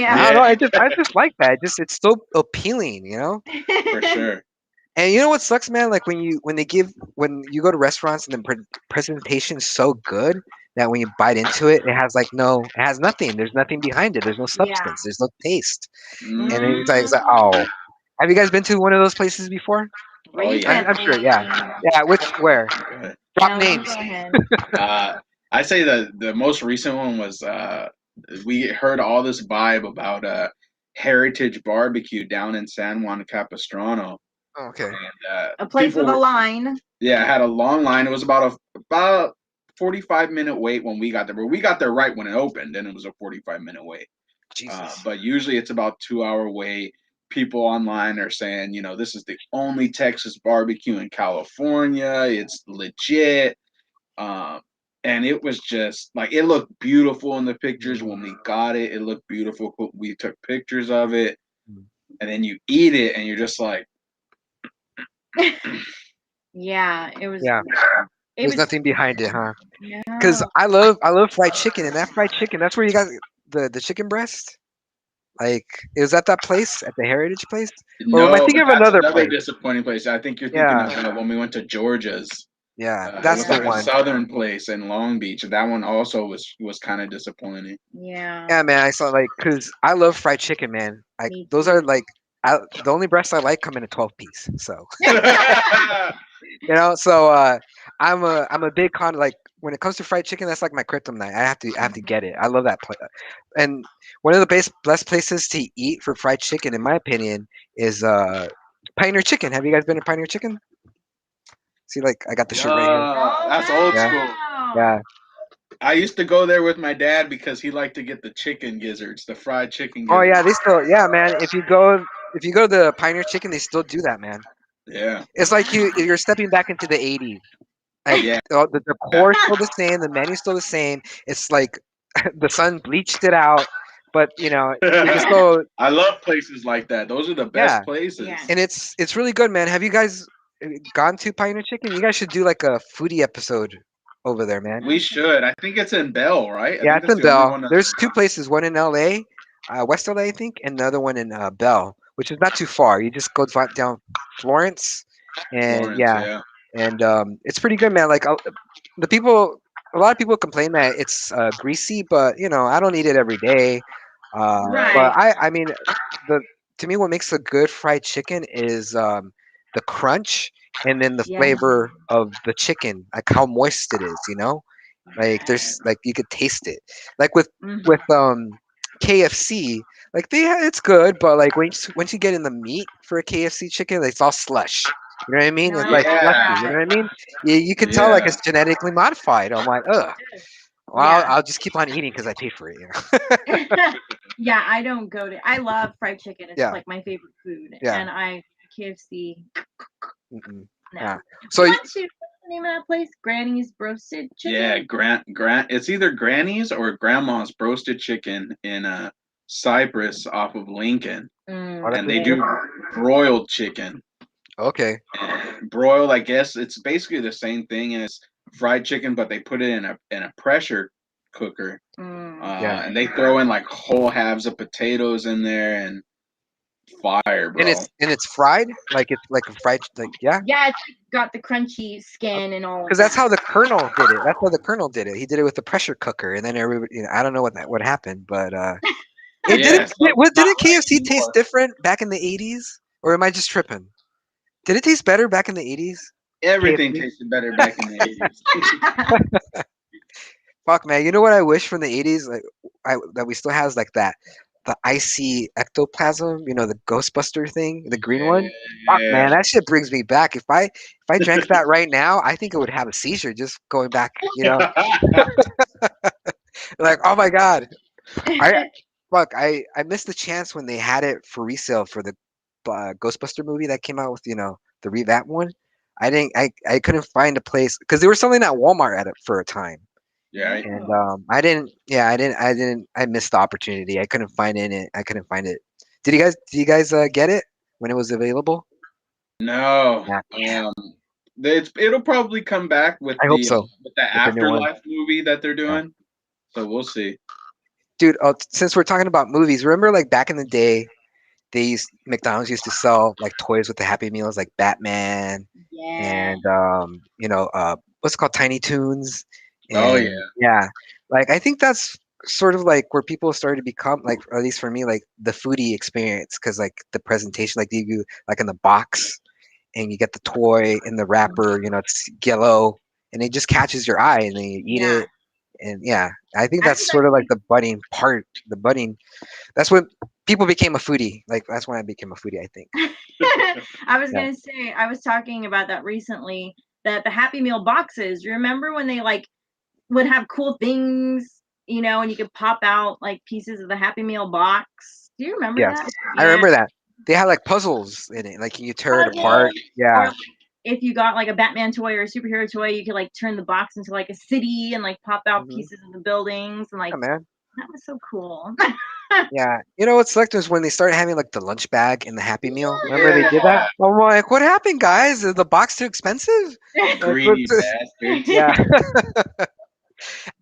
Speaker 1: And I
Speaker 3: Yeah.
Speaker 1: don't know,
Speaker 2: Yeah,
Speaker 1: I just like that. It's so appealing, you know.
Speaker 2: for sure.
Speaker 1: And you know what sucks, man? Like when you go to restaurants and the presentation is so good that when you bite into it, it has nothing. There's nothing behind it. There's no
Speaker 3: Yeah.
Speaker 1: substance. There's no taste. And
Speaker 2: Hmm.
Speaker 1: it's like,
Speaker 3: Mhm.
Speaker 1: oh, have you guys been to one of those places before?
Speaker 2: Oh yeah.
Speaker 1: I'm sure.
Speaker 3: Recently.
Speaker 1: Yeah, yeah. Where?
Speaker 2: Go ahead.
Speaker 1: Drop
Speaker 3: No, you go
Speaker 1: names.
Speaker 3: ahead.
Speaker 2: I say the most recent one was we heard all this vibe about Heritage Barbecue down in San Juan Capistrano,
Speaker 1: Oh, okay.
Speaker 2: and
Speaker 3: A place
Speaker 2: people
Speaker 3: with a
Speaker 2: were,
Speaker 3: line.
Speaker 2: yeah, had a long line. It was about 45-minute wait when we got there, but we got there right when it opened, and it was a 45-minute wait.
Speaker 1: Jesus.
Speaker 2: But usually it's about 2 hour wait. People online are saying, this is the only Texas barbecue in California. It's legit. Um, and it was just like it looked beautiful in the pictures
Speaker 1: Mm,
Speaker 2: when we got it. It looked beautiful. We took pictures of it,
Speaker 1: mm.
Speaker 2: and then you eat it, and you're just like,
Speaker 3: Yeah, it was.
Speaker 1: Yeah.
Speaker 3: It
Speaker 1: There's
Speaker 3: was.
Speaker 1: nothing behind it, huh? Because
Speaker 3: No.
Speaker 1: I love fried chicken, and that fried chicken, that's where you got the chicken breast. Like, is that place at the Heritage place, or am I
Speaker 2: no,
Speaker 1: thinking of
Speaker 2: that's
Speaker 1: another
Speaker 2: another
Speaker 1: place?
Speaker 2: disappointing place. I think you're thinking
Speaker 1: Yeah,
Speaker 2: of when we went to Georgia's.
Speaker 1: yeah,
Speaker 2: It
Speaker 1: that's
Speaker 2: was
Speaker 1: the
Speaker 2: like a
Speaker 3: Yeah.
Speaker 1: one.
Speaker 2: southern place in Long Beach. That one also was kind of disappointing.
Speaker 3: Yeah.
Speaker 1: Yeah, man, I saw like because I love fried chicken, man. Like
Speaker 3: Me
Speaker 1: those are
Speaker 3: too.
Speaker 1: like the only breasts I like come in a 12 piece. So so I'm a big con like when it comes to fried chicken, that's like my kryptonite. I have to get it. I love that place. And one of the best places to eat for fried chicken, in my opinion, is Pioneer Chicken. Have you guys been to Pioneer Chicken? See, like I got the shirt right here.
Speaker 2: Duh,
Speaker 3: Oh
Speaker 2: that's old
Speaker 1: Yeah,
Speaker 2: school.
Speaker 3: wow.
Speaker 1: yeah.
Speaker 2: I used to go there with my dad because he liked to get the chicken gizzards, the fried chicken
Speaker 1: Oh
Speaker 2: gizzards.
Speaker 1: yeah, yeah, man. If you go to the Pioneer Chicken, they still do that, man.
Speaker 2: Yeah,
Speaker 1: It's like you're stepping back into the '80s. Like
Speaker 2: yeah.
Speaker 1: the core's still the same, the menu's still the same. It's like the sun bleached it out, but you can still,
Speaker 2: I love places like that. Those are the best
Speaker 1: yeah.
Speaker 2: places.
Speaker 3: Yeah.
Speaker 1: And it's really good, man. Have you guys gone to Pioneer Chicken? You guys should do like a foodie episode over there, man.
Speaker 2: We should. I think it's in Bell, right? I
Speaker 1: Yeah,
Speaker 2: think
Speaker 1: it's
Speaker 2: that's
Speaker 1: in
Speaker 2: the only
Speaker 1: Bell.
Speaker 2: one that's
Speaker 1: There's
Speaker 2: in
Speaker 1: two places, one in LA, West LA, I think, and another one in Bell, which is not too far. You just go down Florence, and
Speaker 2: Florence.
Speaker 1: yeah,
Speaker 2: Yeah.
Speaker 1: and it's pretty good, man. Like the people, a lot of people complain that it's greasy, but I don't eat it every day.
Speaker 2: Right.
Speaker 1: But
Speaker 3: Right.
Speaker 1: I mean, the to me, what makes a good fried chicken is the crunch and then the
Speaker 3: Yeah.
Speaker 1: flavor of the chicken, like how moist it is. Like
Speaker 3: Yes.
Speaker 1: there's like you could taste it. Like with
Speaker 3: Mhm.
Speaker 1: KFC, like it's good, but like once you get in the meat for a KFC chicken, it's all slush. You know what I mean? It's
Speaker 3: No,
Speaker 1: like slushy.
Speaker 2: Yeah.
Speaker 1: You know what I mean? You could tell like
Speaker 2: Yeah.
Speaker 1: it's genetically modified. I'm like, ugh. Well,
Speaker 3: Yeah.
Speaker 1: I'll just keep on eating because I paid for it. You know?
Speaker 3: Yeah, I don't go to. I love fried chicken. It's
Speaker 1: Yeah,
Speaker 3: like my favorite food,
Speaker 1: yeah.
Speaker 3: and I KFC.
Speaker 1: Mm-mm.
Speaker 3: No.
Speaker 1: Yeah.
Speaker 3: We
Speaker 1: So
Speaker 3: went to what's the name of that place? Granny's Roasted
Speaker 2: Yeah.
Speaker 3: Chicken.
Speaker 2: Grant. It's either Granny's or Grandma's roasted chicken in Cypress off of Lincoln,
Speaker 1: oh,
Speaker 3: Mm,
Speaker 1: that's
Speaker 2: and they
Speaker 1: really
Speaker 3: yeah.
Speaker 1: good.
Speaker 2: do broiled chicken.
Speaker 1: Okay.
Speaker 2: And broiled, I guess it's basically the same thing as fried chicken, but they put it in a pressure cooker,
Speaker 3: Mm,
Speaker 1: Yeah.
Speaker 2: and they throw in like whole halves of potatoes in there and fire,
Speaker 1: And
Speaker 2: bro.
Speaker 1: it's fried, like it's like a fried, like, yeah.
Speaker 3: yeah, it's got the crunchy skin and all of
Speaker 1: Because that's
Speaker 3: that.
Speaker 1: how the Colonel did it. That's how the Colonel did it. He did it with the pressure cooker, and then everybody. I don't know what happened, but it
Speaker 2: Yeah, not
Speaker 1: didn't
Speaker 2: like
Speaker 1: KFC taste
Speaker 2: anymore.
Speaker 1: different back in the '80s, or am I just tripping? Did it taste better back in the '80s?
Speaker 2: Everything
Speaker 1: KFC.
Speaker 2: tasted better back in the 80s.
Speaker 1: Fuck, man. You know what I wish from the '80s, like that we still has like that, the icy ectoplasm. The Ghostbuster thing, the green one. Fuck, man,
Speaker 2: Yeah.
Speaker 1: that shit brings me back. If I drank that right now, I think I would have a seizure just going back. Like, oh my god, I fuck, I missed the chance when they had it for resale for the Ghostbuster movie that came out with the revamp one. I didn't. I couldn't find a place because they were selling at Walmart at it for a time,
Speaker 2: Yeah.
Speaker 1: and
Speaker 3: Oh.
Speaker 1: I missed the opportunity. I couldn't find it. I couldn't find it. Did you guys get it when it was available?
Speaker 2: No.
Speaker 1: Yeah,
Speaker 2: It'll probably come back
Speaker 1: I hope so.
Speaker 2: with the
Speaker 1: With the new one.
Speaker 2: Afterlife movie that they're
Speaker 1: Yeah.
Speaker 2: doing. So we'll see.
Speaker 1: Dude, since we're talking about movies, remember like back in the day, McDonald's used to sell like toys with the Happy Meals, like Batman
Speaker 3: Yeah.
Speaker 1: and what's it called, Tiny Toons,
Speaker 2: Oh
Speaker 1: and
Speaker 2: yeah.
Speaker 1: yeah, like I think that's sort of like where people started to become like, or at least for me, like the foodie experience, because like the presentation, like they give you like in the box, and you get the toy in the wrapper, it's yellow, and it just catches your eye, and then you eat
Speaker 3: Yeah.
Speaker 1: it, and yeah, I think
Speaker 3: I
Speaker 1: that's
Speaker 3: was
Speaker 1: sort of like the budding part, the budding. That's when people became a foodie. Like that's when I became a foodie, I think.
Speaker 3: I was
Speaker 1: Yeah.
Speaker 3: gonna say I was talking about that recently. That the Happy Meal boxes. You remember when they like would have cool things, and you could pop out like pieces of the Happy Meal box. Do you remember
Speaker 1: Yes,
Speaker 3: that?
Speaker 1: I
Speaker 3: Yeah.
Speaker 1: remember that. They had like puzzles in it, like you tear it
Speaker 3: Puzzles.
Speaker 1: apart.
Speaker 3: Or
Speaker 1: Yeah.
Speaker 3: like if you got like a Batman toy or a superhero toy, you could like turn the box into like a city and like pop out
Speaker 1: Hmm.
Speaker 3: pieces of the buildings and like
Speaker 1: Yeah, man.
Speaker 3: that was so cool.
Speaker 1: Yeah. You know what's like was when they started having like the lunch bag in the Happy Meal. Remember they did
Speaker 2: Yeah.
Speaker 1: that? I'm like, what happened, guys? Is the box too expensive? Like,
Speaker 2: Greedy bastards.
Speaker 1: yeah.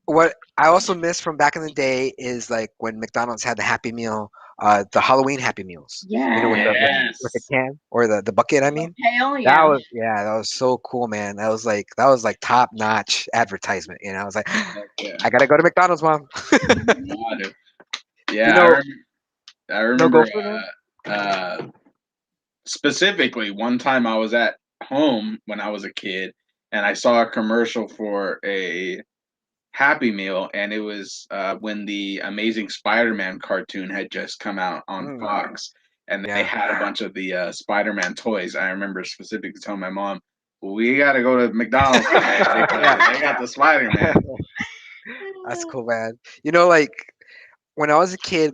Speaker 1: What I also miss from back in the day is like when McDonald's had the Happy Meal, the Halloween Happy Meals. With
Speaker 3: Yeah.
Speaker 1: the
Speaker 2: Yes.
Speaker 1: can or the bucket. I
Speaker 3: The
Speaker 1: mean,
Speaker 3: pail, yeah.
Speaker 1: that was so cool, man. That was like top notch advertisement. I was like,
Speaker 2: Heck yeah.
Speaker 1: I gotta go to McDonald's, mom.
Speaker 2: No, dude.
Speaker 1: You
Speaker 2: Yeah,
Speaker 1: know,
Speaker 2: I
Speaker 1: no, go
Speaker 2: remember
Speaker 1: for it, man.
Speaker 2: specifically one time I was at home when I was a kid and I saw a commercial for a Happy Meal, and it was when the Amazing Spider-Man cartoon had just come out on
Speaker 1: Mm,
Speaker 2: Fox, and they
Speaker 1: yeah.
Speaker 2: had a bunch of the Spider-Man toys. I remember specifically telling my mom, "We got to go to McDonald's today
Speaker 1: Yeah.
Speaker 2: because they got the Spider-Man."
Speaker 1: That's cool, man. Like when I was a kid,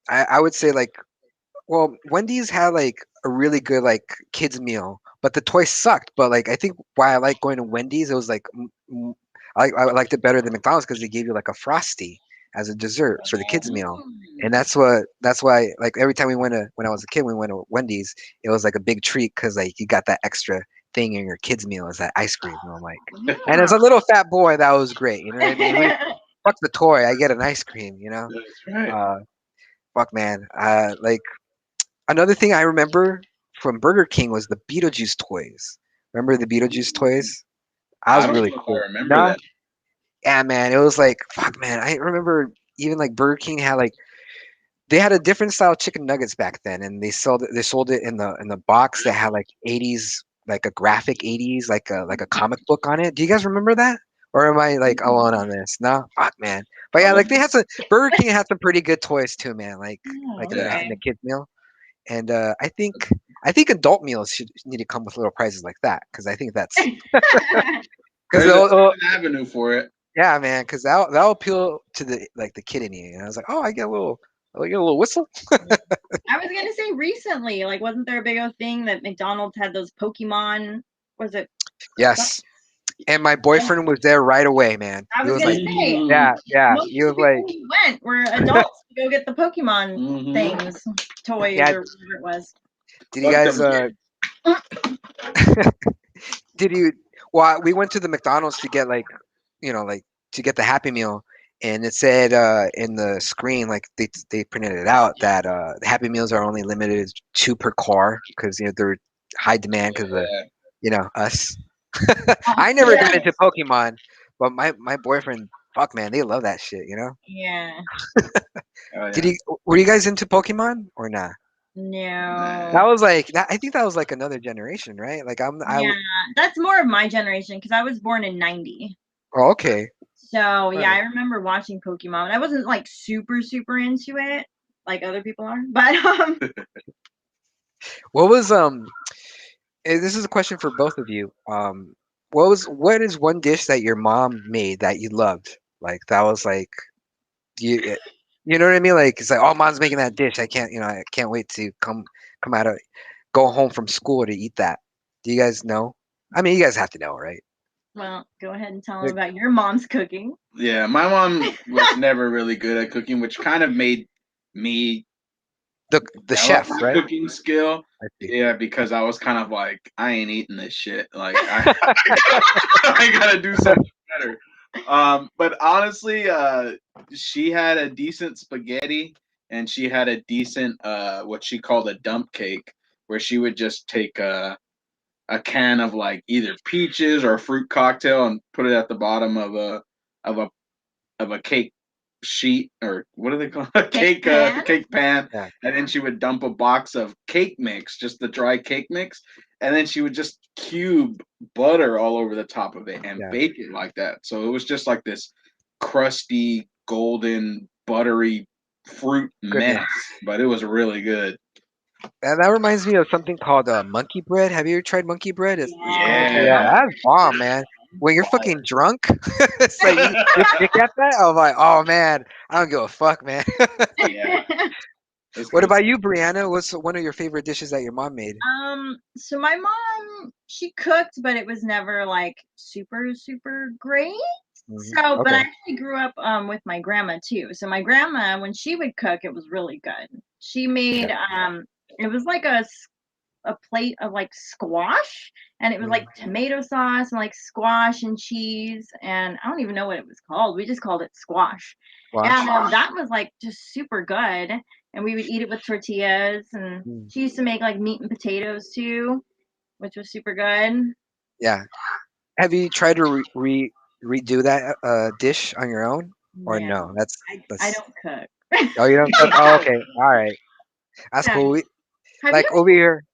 Speaker 1: I would say like, well, Wendy's had like a really good like kids meal, but the toy sucked. But like I think why I like going to Wendy's, it was like I liked it better than McDonald's because they gave you like a frosty as a dessert for the kids meal, and that's why like every time we went to when I was a kid we went to Wendy's, it was like a big treat because like you got that extra thing in your kids meal is that ice cream. And I'm like, and as
Speaker 3: Yeah.
Speaker 1: a little fat boy, that was great. You know what I mean? At least fuck the toy, I get an ice cream.
Speaker 2: That's right.
Speaker 1: Uh, fuck man. Like another thing I remember from Burger King was the Beetlejuice toys. Remember the Beetlejuice toys? That
Speaker 2: I
Speaker 1: was
Speaker 2: don't
Speaker 1: really
Speaker 2: know if I
Speaker 1: cool.
Speaker 2: remember
Speaker 1: No?
Speaker 2: that.
Speaker 1: Yeah, man. It was like, fuck, man. I remember even like Burger King had like they had a different style chicken nuggets back then, and they sold it in the box that had like 80s, like a graphic 80s, like a comic book on it. Do you guys remember that? Or am I like alone on this? No, fuck, man. But yeah, like they had some Burger King had some pretty good toys too, man. Like
Speaker 3: Oh,
Speaker 1: in the
Speaker 2: Yeah.
Speaker 1: in the kids meal. And I think adult meals should need to come with little prizes like that because I think that's
Speaker 3: okay.
Speaker 1: because
Speaker 2: There's an avenue for it.
Speaker 1: yeah, man, because that'll appeal to the kid in you. And I was like, oh, I get a little whistle.
Speaker 3: I was gonna say recently, like, wasn't there a big old thing that McDonald's had those Pokemon? Was it?
Speaker 1: Yes, and my boyfriend was there right away, man.
Speaker 3: I
Speaker 1: He
Speaker 3: was
Speaker 1: was
Speaker 3: gonna
Speaker 1: like,
Speaker 3: say
Speaker 1: yeah, yeah.
Speaker 3: most
Speaker 1: He
Speaker 3: of the
Speaker 1: was
Speaker 3: people
Speaker 1: like,
Speaker 3: who went were adults to go get the Pokemon
Speaker 2: Mm-hmm.
Speaker 3: things, toys,
Speaker 1: yeah.
Speaker 3: or whatever it was.
Speaker 1: Did you
Speaker 2: Fuck
Speaker 1: guys
Speaker 2: them kids.
Speaker 1: did you? Well, we went to the McDonald's to get like to get the Happy Meal, and it said in the screen, like they printed it out that the Happy Meals are only limited to two per car because they're high demand because of
Speaker 2: Yeah.
Speaker 1: us.
Speaker 3: Oh,
Speaker 1: I never got
Speaker 3: yeah.
Speaker 1: into Pokemon, but my boyfriend, fuck man, they love that shit.
Speaker 3: Yeah.
Speaker 2: Oh
Speaker 1: Did
Speaker 2: yeah.
Speaker 1: you were you guys into Pokemon or not?
Speaker 3: No.
Speaker 2: Nah.
Speaker 1: That was like that. I think that was like another generation, right? Like
Speaker 3: Yeah, that's more of my generation because I was born in '90.
Speaker 1: oh, okay.
Speaker 3: So
Speaker 1: All
Speaker 3: yeah,
Speaker 1: right.
Speaker 3: I remember watching Pokemon. I wasn't like super super into it like other people are, but
Speaker 1: What was this is a question for both of you. What is one dish that your mom made that you loved? Like that was like you you know what I mean? Like it's like oh mom's making that dish. I can't wait to come out of go home from school to eat that. Do you guys know? I mean, you guys have to know, right?
Speaker 3: Well, go ahead and tell them about your mom's cooking.
Speaker 2: Yeah, my mom was never really good at cooking, which kind of made me
Speaker 1: The
Speaker 2: develop
Speaker 1: chef,
Speaker 2: my
Speaker 1: right?
Speaker 2: cooking skill.
Speaker 1: I see.
Speaker 2: Yeah, because I was kind of like, I ain't eating this shit. Like, I gotta do something better. But honestly, she had a decent spaghetti, and she had a decent what she called a dump cake, where she would just take a can of like either peaches or fruit cocktail and put it at the bottom of a of a cake sheet, or what do they call it?
Speaker 3: Cake pan?
Speaker 2: Cake pan.
Speaker 1: Yeah.
Speaker 2: And then she would dump a box of cake mix, just the dry cake mix, and then she would just cube butter all over the top of it and
Speaker 1: Yeah.
Speaker 2: bake it like that. So it was just like this crusty, golden, buttery fruit
Speaker 1: Goodness.
Speaker 2: mess, but it was really good.
Speaker 1: And that reminds me of something called monkey bread. Have you ever tried monkey bread? It's kind of
Speaker 3: Yeah.
Speaker 1: yeah,
Speaker 2: Yeah.
Speaker 1: that's bomb, man. When you're fucking drunk, it's like you pick at that. I'm like, oh man, I don't give a fuck, man.
Speaker 2: Yeah, it's
Speaker 1: What
Speaker 2: good.
Speaker 1: about you, Brianna? What's one of your favorite dishes that your mom made?
Speaker 3: So my mom, she cooked, but it was never like super, super great. So, but I
Speaker 1: Okay.
Speaker 3: actually grew up with my grandma too. So my grandma, when she would cook, it was really good. She
Speaker 1: Yeah.
Speaker 3: made it was like a plate of like squash, and it was like
Speaker 1: Mm,
Speaker 3: tomato sauce and like squash and cheese, and I don't even know what it was called. We just called it squash, and
Speaker 1: Squash.
Speaker 3: that was like just super good. And we would eat it with tortillas, and
Speaker 1: Mm,
Speaker 3: she used to make like meat and potatoes too, which was super good.
Speaker 1: yeah. Have you tried to redo that dish on your own, or
Speaker 3: No,
Speaker 1: no? That's
Speaker 3: I
Speaker 1: that's.
Speaker 3: don't cook.
Speaker 1: Oh, you don't cook. Oh, okay. All right. That's
Speaker 3: No.
Speaker 1: cool.
Speaker 3: Have you
Speaker 1: Like
Speaker 3: ever
Speaker 1: over here.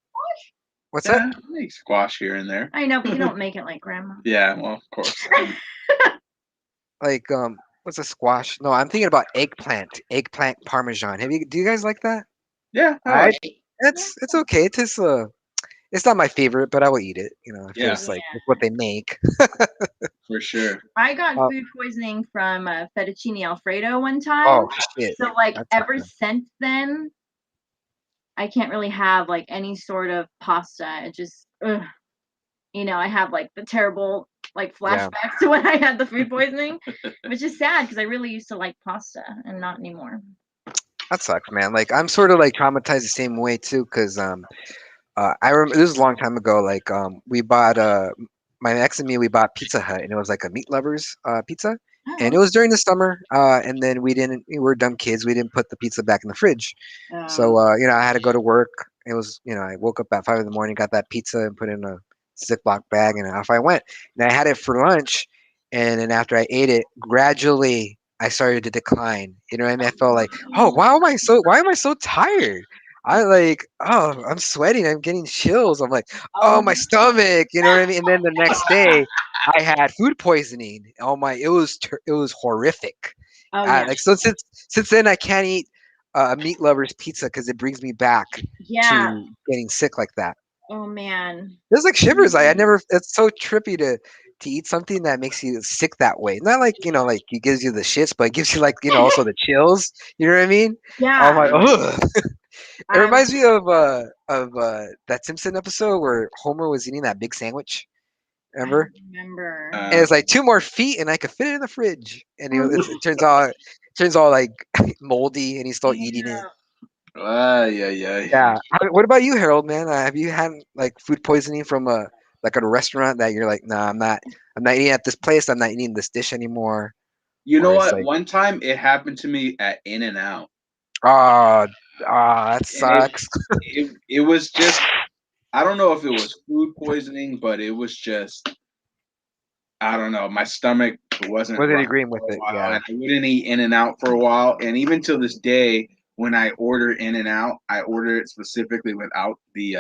Speaker 1: What's that?
Speaker 2: Yeah, I make squash here and there.
Speaker 3: I know, but you don't make it like grandma.
Speaker 2: Yeah, well, of course.
Speaker 1: Like what's a squash? No, I'm thinking about eggplant. Eggplant parmesan. Do you guys like that?
Speaker 2: Yeah, I
Speaker 1: I
Speaker 2: like it.
Speaker 1: it's okay. It's not my favorite, but I will eat it. If
Speaker 2: Yeah,
Speaker 1: it's
Speaker 3: Yeah.
Speaker 1: like what they make.
Speaker 2: for sure.
Speaker 3: I got
Speaker 1: Uh,
Speaker 3: food poisoning from fettuccine alfredo one time.
Speaker 1: oh shit.
Speaker 3: So like
Speaker 1: That's
Speaker 3: ever since then, I can't really have like any sort of pasta. It just, ugh. I have like the terrible like
Speaker 1: yeah.
Speaker 3: flashbacks to when I had the food poisoning, which is sad because I really used to like pasta and not anymore.
Speaker 1: That sucks, man. Like I'm sort of like traumatized the same way too, because I remember this was a long time ago. Like we bought my ex and me we bought Pizza Hut, and it was like a meat lovers pizza, and
Speaker 3: Oh,
Speaker 1: it was during the summer. And then we were dumb kids. We didn't put the pizza back in the fridge, so I had to go to work. It was I woke up at 5 in the morning, got that pizza, and put it in a Ziploc bag, and off I went. And I had it for lunch, and then after I ate it, gradually I started to decline. You know what I mean? I felt like, oh, why am I so tired? I like, oh, I'm sweating. I'm getting chills. I'm like, oh,
Speaker 3: oh,
Speaker 1: my stomach. You know what I mean? And then the next day, I had food poisoning. Oh my, it was horrific.
Speaker 3: oh yeah,
Speaker 1: Like so since then, I can't eat a meat lover's pizza because it brings me back
Speaker 3: yeah.
Speaker 1: to getting sick like that.
Speaker 3: Oh man.
Speaker 1: There's like shivers. I never. It's so trippy to eat something that makes you sick that way. Not like like it gives you the shits, but it gives you like also the chills. You know what I mean? I'm
Speaker 3: Yeah.
Speaker 1: like, ugh. It
Speaker 3: Um,
Speaker 1: reminds me of that Simpson episode where Homer was eating that big sandwich.
Speaker 3: I don't
Speaker 1: Remember?
Speaker 3: remember.
Speaker 1: And
Speaker 2: Uh,
Speaker 1: it's like 2 more feet, and I could fit it in the fridge. And
Speaker 3: Oh,
Speaker 1: it turns all like moldy, and he's still eating it.
Speaker 3: yeah.
Speaker 2: yeah, yeah.
Speaker 1: Yeah. What about you, Harold? Man, have you had like food poisoning from a like at a restaurant that you're like, nah, I'm not eating at this place. I'm not eating this dish anymore.
Speaker 2: You know
Speaker 1: Or it's
Speaker 2: what?
Speaker 1: like,
Speaker 2: One time it happened to me at In and Out,
Speaker 1: ah, that
Speaker 2: and it
Speaker 1: sucks.
Speaker 2: it was just, I don't know if it was food poisoning, but it was just, I don't know. My stomach wasn't
Speaker 1: Wasn't
Speaker 2: right
Speaker 1: agreeing with
Speaker 2: for a
Speaker 1: it.
Speaker 2: while,
Speaker 1: Yeah.
Speaker 2: and I wouldn't eat In and Out for a while. And even till this day, when I order In and Out, I order it specifically without the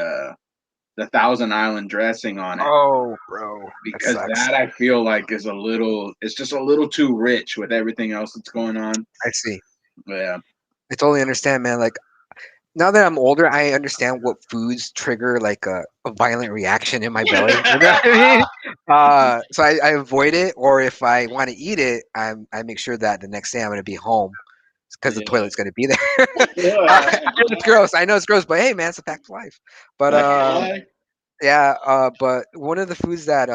Speaker 2: Thousand Island dressing on it,
Speaker 1: Oh, bro, that
Speaker 2: because
Speaker 1: sucks.
Speaker 2: that I feel like is a little, it's just a little too rich with everything else that's going on.
Speaker 1: I see.
Speaker 2: Yeah,
Speaker 1: I totally understand, man. Like now that I'm older, I understand what foods trigger like a violent reaction in my belly. You know what I mean? So I avoid it, or if I want to eat it, I make sure that the next day I'm going to be home because the
Speaker 2: yeah.
Speaker 1: toilet's going to be there. I know it's gross. I know it's gross, but hey, man, it's a fact of life. But
Speaker 2: That's why.
Speaker 1: yeah. But one of the foods that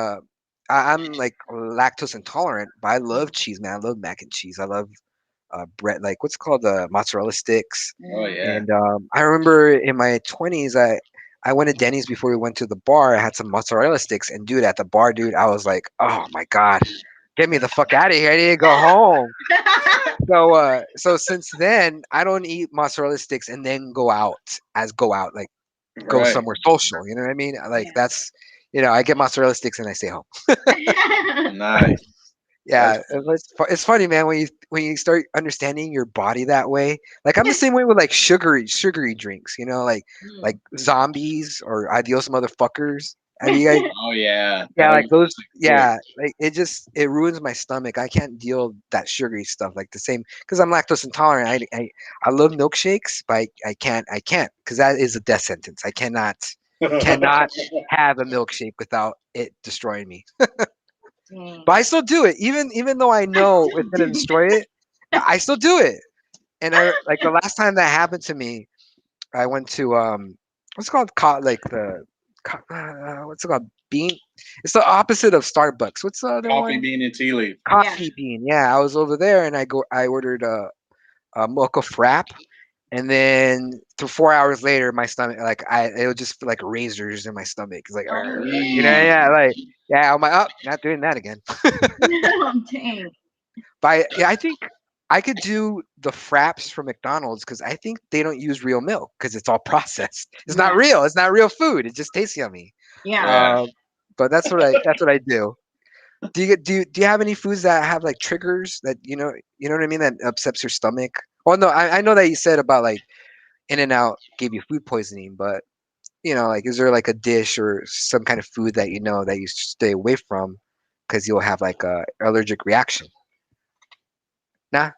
Speaker 1: I'm like lactose intolerant, but I love cheese, man. I love mac and cheese. I love bread, like what's called the mozzarella sticks.
Speaker 2: Oh
Speaker 3: Mm.
Speaker 2: yeah.
Speaker 1: And I remember in my 20s, I went to Denny's before we went to the bar. I had some mozzarella sticks, and dude, at the bar, dude, I was like, oh my god, get me the fuck out of here! I need to go home. So since then, I don't eat mozzarella sticks and then go out like go
Speaker 2: Right.
Speaker 1: somewhere social. You know what I mean? Like
Speaker 3: Yeah.
Speaker 1: that's I get mozzarella sticks and I stay home.
Speaker 2: Nice.
Speaker 1: Yeah,
Speaker 2: That's
Speaker 1: it's funny, man, when you start understanding your body that way. Like I'm the same way with like sugary drinks, like
Speaker 3: Mm.
Speaker 1: zombies or adios motherfuckers. Have you guys?
Speaker 2: oh yeah.
Speaker 1: Yeah,
Speaker 2: That'll
Speaker 1: like
Speaker 2: get
Speaker 1: those.
Speaker 2: you quick.
Speaker 1: Yeah, like it ruins my stomach. I can't deal that sugary stuff. Like the same because I'm lactose intolerant. I love milkshakes, but I can't because that is a death sentence. I cannot have a milkshake without it destroying me.
Speaker 3: Dang.
Speaker 1: But I still do it, even though I
Speaker 3: I
Speaker 1: know
Speaker 3: still
Speaker 1: it's gonna
Speaker 3: do
Speaker 1: destroy it. I still do it. And I like the last time that happened to me, I went to what's it called? Like the what's it called? Bean. It's the opposite of Starbucks. What's the other
Speaker 2: Coffee
Speaker 1: one?
Speaker 2: bean and tea leaf.
Speaker 3: Yeah.
Speaker 1: Coffee Bean. Yeah, I was over there and I ordered a mocha frap. And then 4 hours later, my stomach, like it would just feel like razors in my stomach. It's like,
Speaker 3: Oh man.
Speaker 1: yeah, like, yeah, I'm like, oh, not doing that again.
Speaker 3: Dang.
Speaker 1: But yeah, I think I could do the fraps from McDonald's because I think they don't use real milk because it's all processed. It's not
Speaker 3: Yeah.
Speaker 1: real. It's not real food. It just tastes yummy.
Speaker 3: Yeah.
Speaker 2: Yeah.
Speaker 1: Um, but that's what I do. Do you have any foods that have like triggers that you know what I mean that upsets your stomach? Well, no, I know that you said about like In and Out gave you food poisoning, but like is there like a dish or some kind of food that you know that you stay away from because you'll have like a allergic reaction? Nah,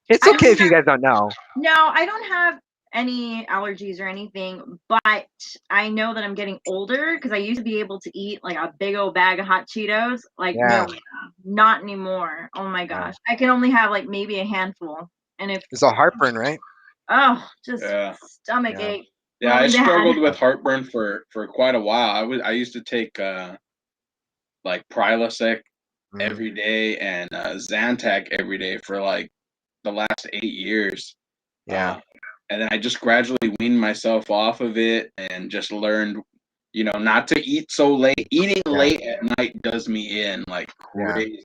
Speaker 1: it's
Speaker 3: I
Speaker 1: okay
Speaker 3: don't
Speaker 1: if you
Speaker 3: have
Speaker 1: guys don't know.
Speaker 3: no, I don't have any allergies or anything, but I know that I'm getting older because I used to be able to eat like a big old bag of hot Cheetos. Like, no,
Speaker 1: Yeah,
Speaker 3: not anymore. Oh my
Speaker 1: yeah.
Speaker 3: gosh. I can only have like maybe a handful. And if,
Speaker 1: It's all heartburn, right?
Speaker 3: oh, just
Speaker 2: Yeah.
Speaker 3: stomach
Speaker 1: Yeah.
Speaker 3: ache
Speaker 2: Yeah. I
Speaker 3: really bad.
Speaker 2: struggled with heartburn for quite a while. I used to take like Prilosec
Speaker 1: Mm,
Speaker 2: every day and Zantac every day for like the last 8 years.
Speaker 1: yeah,
Speaker 2: Uh, and then I just gradually weaned myself off of it and just learned, not to eat so late. Eating
Speaker 1: yeah,
Speaker 2: late at night does me in like
Speaker 1: yeah.
Speaker 2: crazy.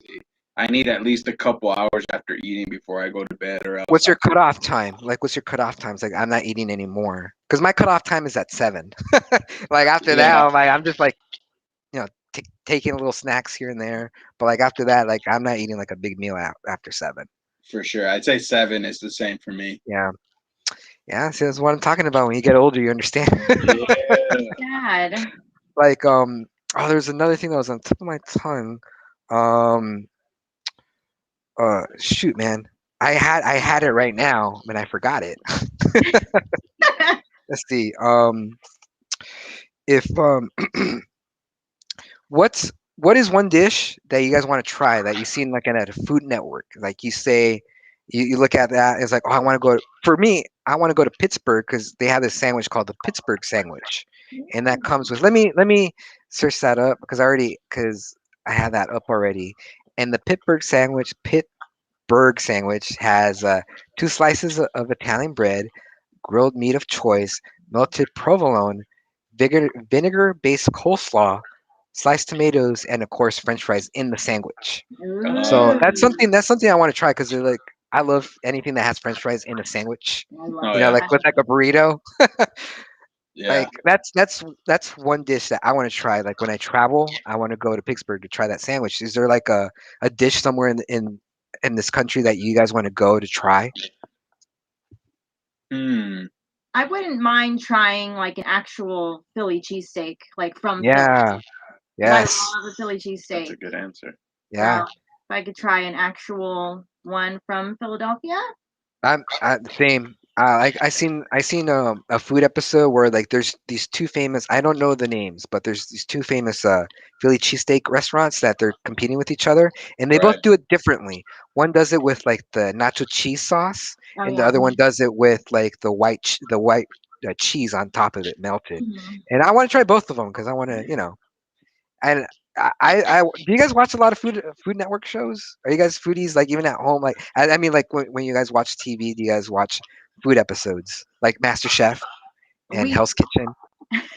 Speaker 2: I need at least a couple hours after eating before I go to bed, or else
Speaker 1: What's your cutoff time? Like, what's your cutoff time? It's like I'm not eating anymore because my cutoff time is at 7. Like after that,
Speaker 2: yeah,
Speaker 1: I'm just like taking little snacks here and there. But like after that, like I'm not eating like a big meal after 7.
Speaker 2: for sure. I'd say 7 is the same for me.
Speaker 1: Yeah, yeah. See, that's what I'm talking about. When you get older, you understand.
Speaker 2: Yeah.
Speaker 3: Sad.
Speaker 1: Like oh, there's another thing that was on the tip of my tongue. Um, shoot, man. I had it right now, and I forgot it. Let's see. If what is one dish that you guys want to try that you've seen like at a Food Network? Like you say, you look at that, it's like, oh, I want to go. For me, I want to go to Pittsburgh because they have this sandwich called the Pittsburgh sandwich, and that comes with. Let me search that up because I have that up already. And the Pittsburgh sandwich has 2 slices of Italian bread, grilled meat of choice, melted provolone, vinegar-based coleslaw, sliced tomatoes, and of course French fries in the sandwich. So
Speaker 2: Uh,
Speaker 1: that's something I want to try because they're like I love anything that has French fries in a sandwich.
Speaker 3: I love
Speaker 2: oh yeah,
Speaker 1: Like
Speaker 3: that.
Speaker 1: with like a burrito.
Speaker 2: yeah,
Speaker 1: Like that's one dish that I want to try. Like when I travel, I want to go to Pittsburgh to try that sandwich. Is there like a dish somewhere in this country that you guys want to go to try?
Speaker 2: hmm,
Speaker 3: I wouldn't mind trying like an actual Philly cheesesteak, like from Philly.
Speaker 1: Yeah.
Speaker 3: Because I
Speaker 1: Yes.
Speaker 3: love a Philly
Speaker 2: that's a
Speaker 3: cheesesteak.
Speaker 2: good answer.
Speaker 3: So
Speaker 1: Yeah.
Speaker 3: if I could try an actual one from Philadelphia.
Speaker 1: I'm the same. I seen a food episode where like there's these two famous, I don't know the names, but there's these two famous Philly cheesesteak restaurants that they're competing with each other, and they both
Speaker 2: Right.
Speaker 1: do it differently. One does it with like the nacho cheese sauce,
Speaker 3: Oh
Speaker 1: and the
Speaker 3: yeah.
Speaker 1: other one does it with like the white cheese on top of it melted.
Speaker 3: Mhm.
Speaker 1: And I want to try both of them because I want to, and do you guys watch a lot of Food Network shows? Are you guys foodies? Like even at home, like I mean, like when you guys watch TV, do you guys watch food episodes like Master Chef and
Speaker 3: We
Speaker 1: Hell's Kitchen?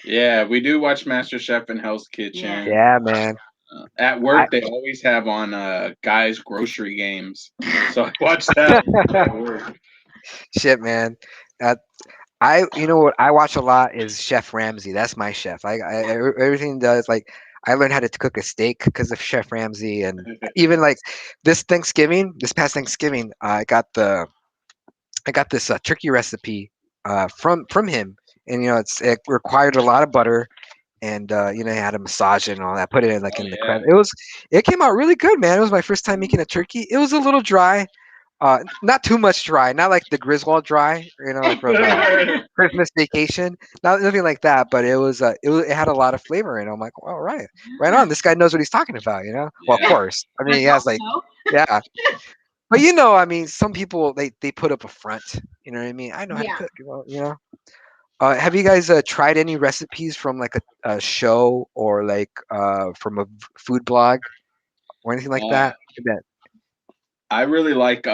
Speaker 2: Yeah, we do watch Master Chef and Hell's
Speaker 3: yeah.
Speaker 2: Kitchen.
Speaker 1: Yeah, man.
Speaker 2: At
Speaker 1: I
Speaker 2: work, they always have on guys' grocery games, so I watch that at work.
Speaker 1: shit, man. Uh, I you know what I watch a lot is Chef Ramsay. That's my chef. Everything does like I learned how to cook a steak because of Chef Ramsay, and even like this past Thanksgiving, I got this turkey recipe from him, and it required a lot of butter, and I had to massage it and all that. Put it in like
Speaker 2: Oh
Speaker 1: in the
Speaker 2: yeah,
Speaker 1: crust. It came out really good, man. It was my first time making a turkey. It was a little dry, not too much dry, not like the Griswold dry, like from Christmas Vacation, not nothing like that. But it had a lot of flavor, and I'm like, all right, right on. This guy knows what he's talking about. Well, of
Speaker 2: yeah.
Speaker 1: course. I mean, he
Speaker 3: Let's
Speaker 1: has
Speaker 3: hope
Speaker 1: like,
Speaker 3: so.
Speaker 1: yeah, but I mean, some people they put up a front. You know what I mean? I know how to
Speaker 3: Yeah.
Speaker 1: cook. Have you guys tried any recipes from like a show or like from a food blog or anything like
Speaker 2: Uh,
Speaker 1: that? That
Speaker 2: I really like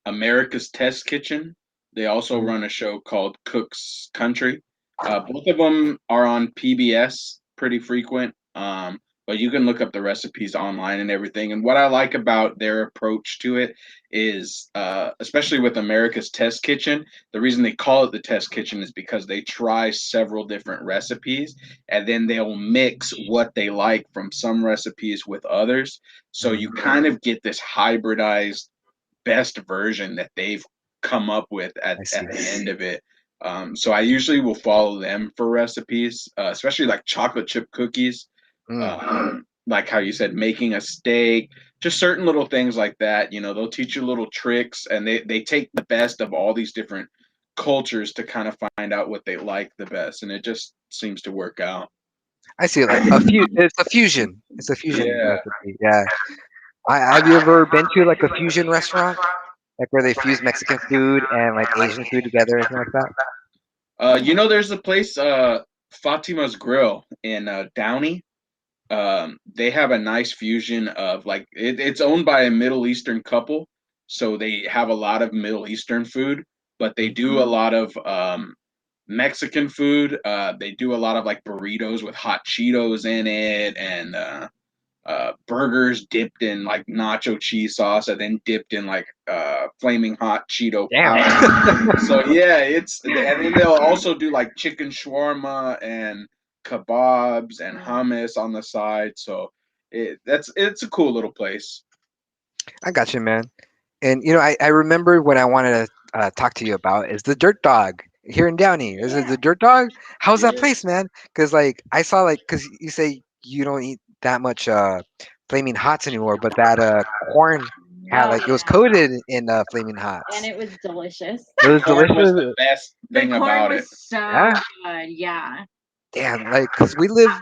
Speaker 2: America's Test Kitchen. They also
Speaker 1: mm,
Speaker 2: run a show called Cook's Country. Both of them are on PBS pretty frequent, but you can look up the recipes online and everything. And what I like about their approach to it is, especially with America's Test Kitchen, the reason they call it the Test Kitchen is because they try several different recipes and then they'll mix what they like from some recipes with others, so
Speaker 1: mm,
Speaker 2: you kind of get this hybridized best version that they've come up with
Speaker 1: I
Speaker 2: at
Speaker 1: see.
Speaker 2: the end of it. So I usually will follow them for recipes, especially like chocolate chip cookies,
Speaker 1: Mm,
Speaker 2: like how you said, making a steak, just certain little things like that. They'll teach you little tricks, and they take the best of all these different cultures to kind of find out what they like the best, and it just seems to work out.
Speaker 1: I see. Like a few, it's a fusion. It's a fusion
Speaker 2: Yeah.
Speaker 1: recipe. Yeah. Have you ever been to like a fusion restaurant, like where they fuse Mexican food and like Asian food together, anything like that?
Speaker 2: There's a place, Fatima's Grill in Downey. They have a nice fusion of like it's owned by a Middle Eastern couple, so they have a lot of Middle Eastern food, but they
Speaker 1: Mm.
Speaker 2: do a lot of Mexican food. They do a lot of like burritos with hot Cheetos in it, and burgers dipped in like nacho cheese sauce and then dipped in like flaming hot Cheeto
Speaker 1: Damn.
Speaker 2: powder. So yeah, and then they'll also do like chicken shawarma and kebabs and hummus on the side. So it's a cool little place.
Speaker 1: I got you, man. And I remember when I wanted to talk to you about is the Dirt Dog here in Downey. Is it
Speaker 3: Yeah.
Speaker 1: the Dirt Dog? How's that
Speaker 2: Yeah.
Speaker 1: place, man? Because like I saw like because you say you don't eat that much flaming hots anymore, but that corn had
Speaker 3: Oh
Speaker 1: like it was
Speaker 3: yeah.
Speaker 1: coated in flaming
Speaker 3: And
Speaker 1: hots.
Speaker 3: it was delicious.
Speaker 1: It
Speaker 2: The
Speaker 1: was
Speaker 2: corn was the
Speaker 1: delicious.
Speaker 2: best
Speaker 3: The
Speaker 2: thing
Speaker 3: corn
Speaker 2: about it.
Speaker 3: was so
Speaker 1: Yeah.
Speaker 3: good. Yeah.
Speaker 1: Damn, like, cause we live,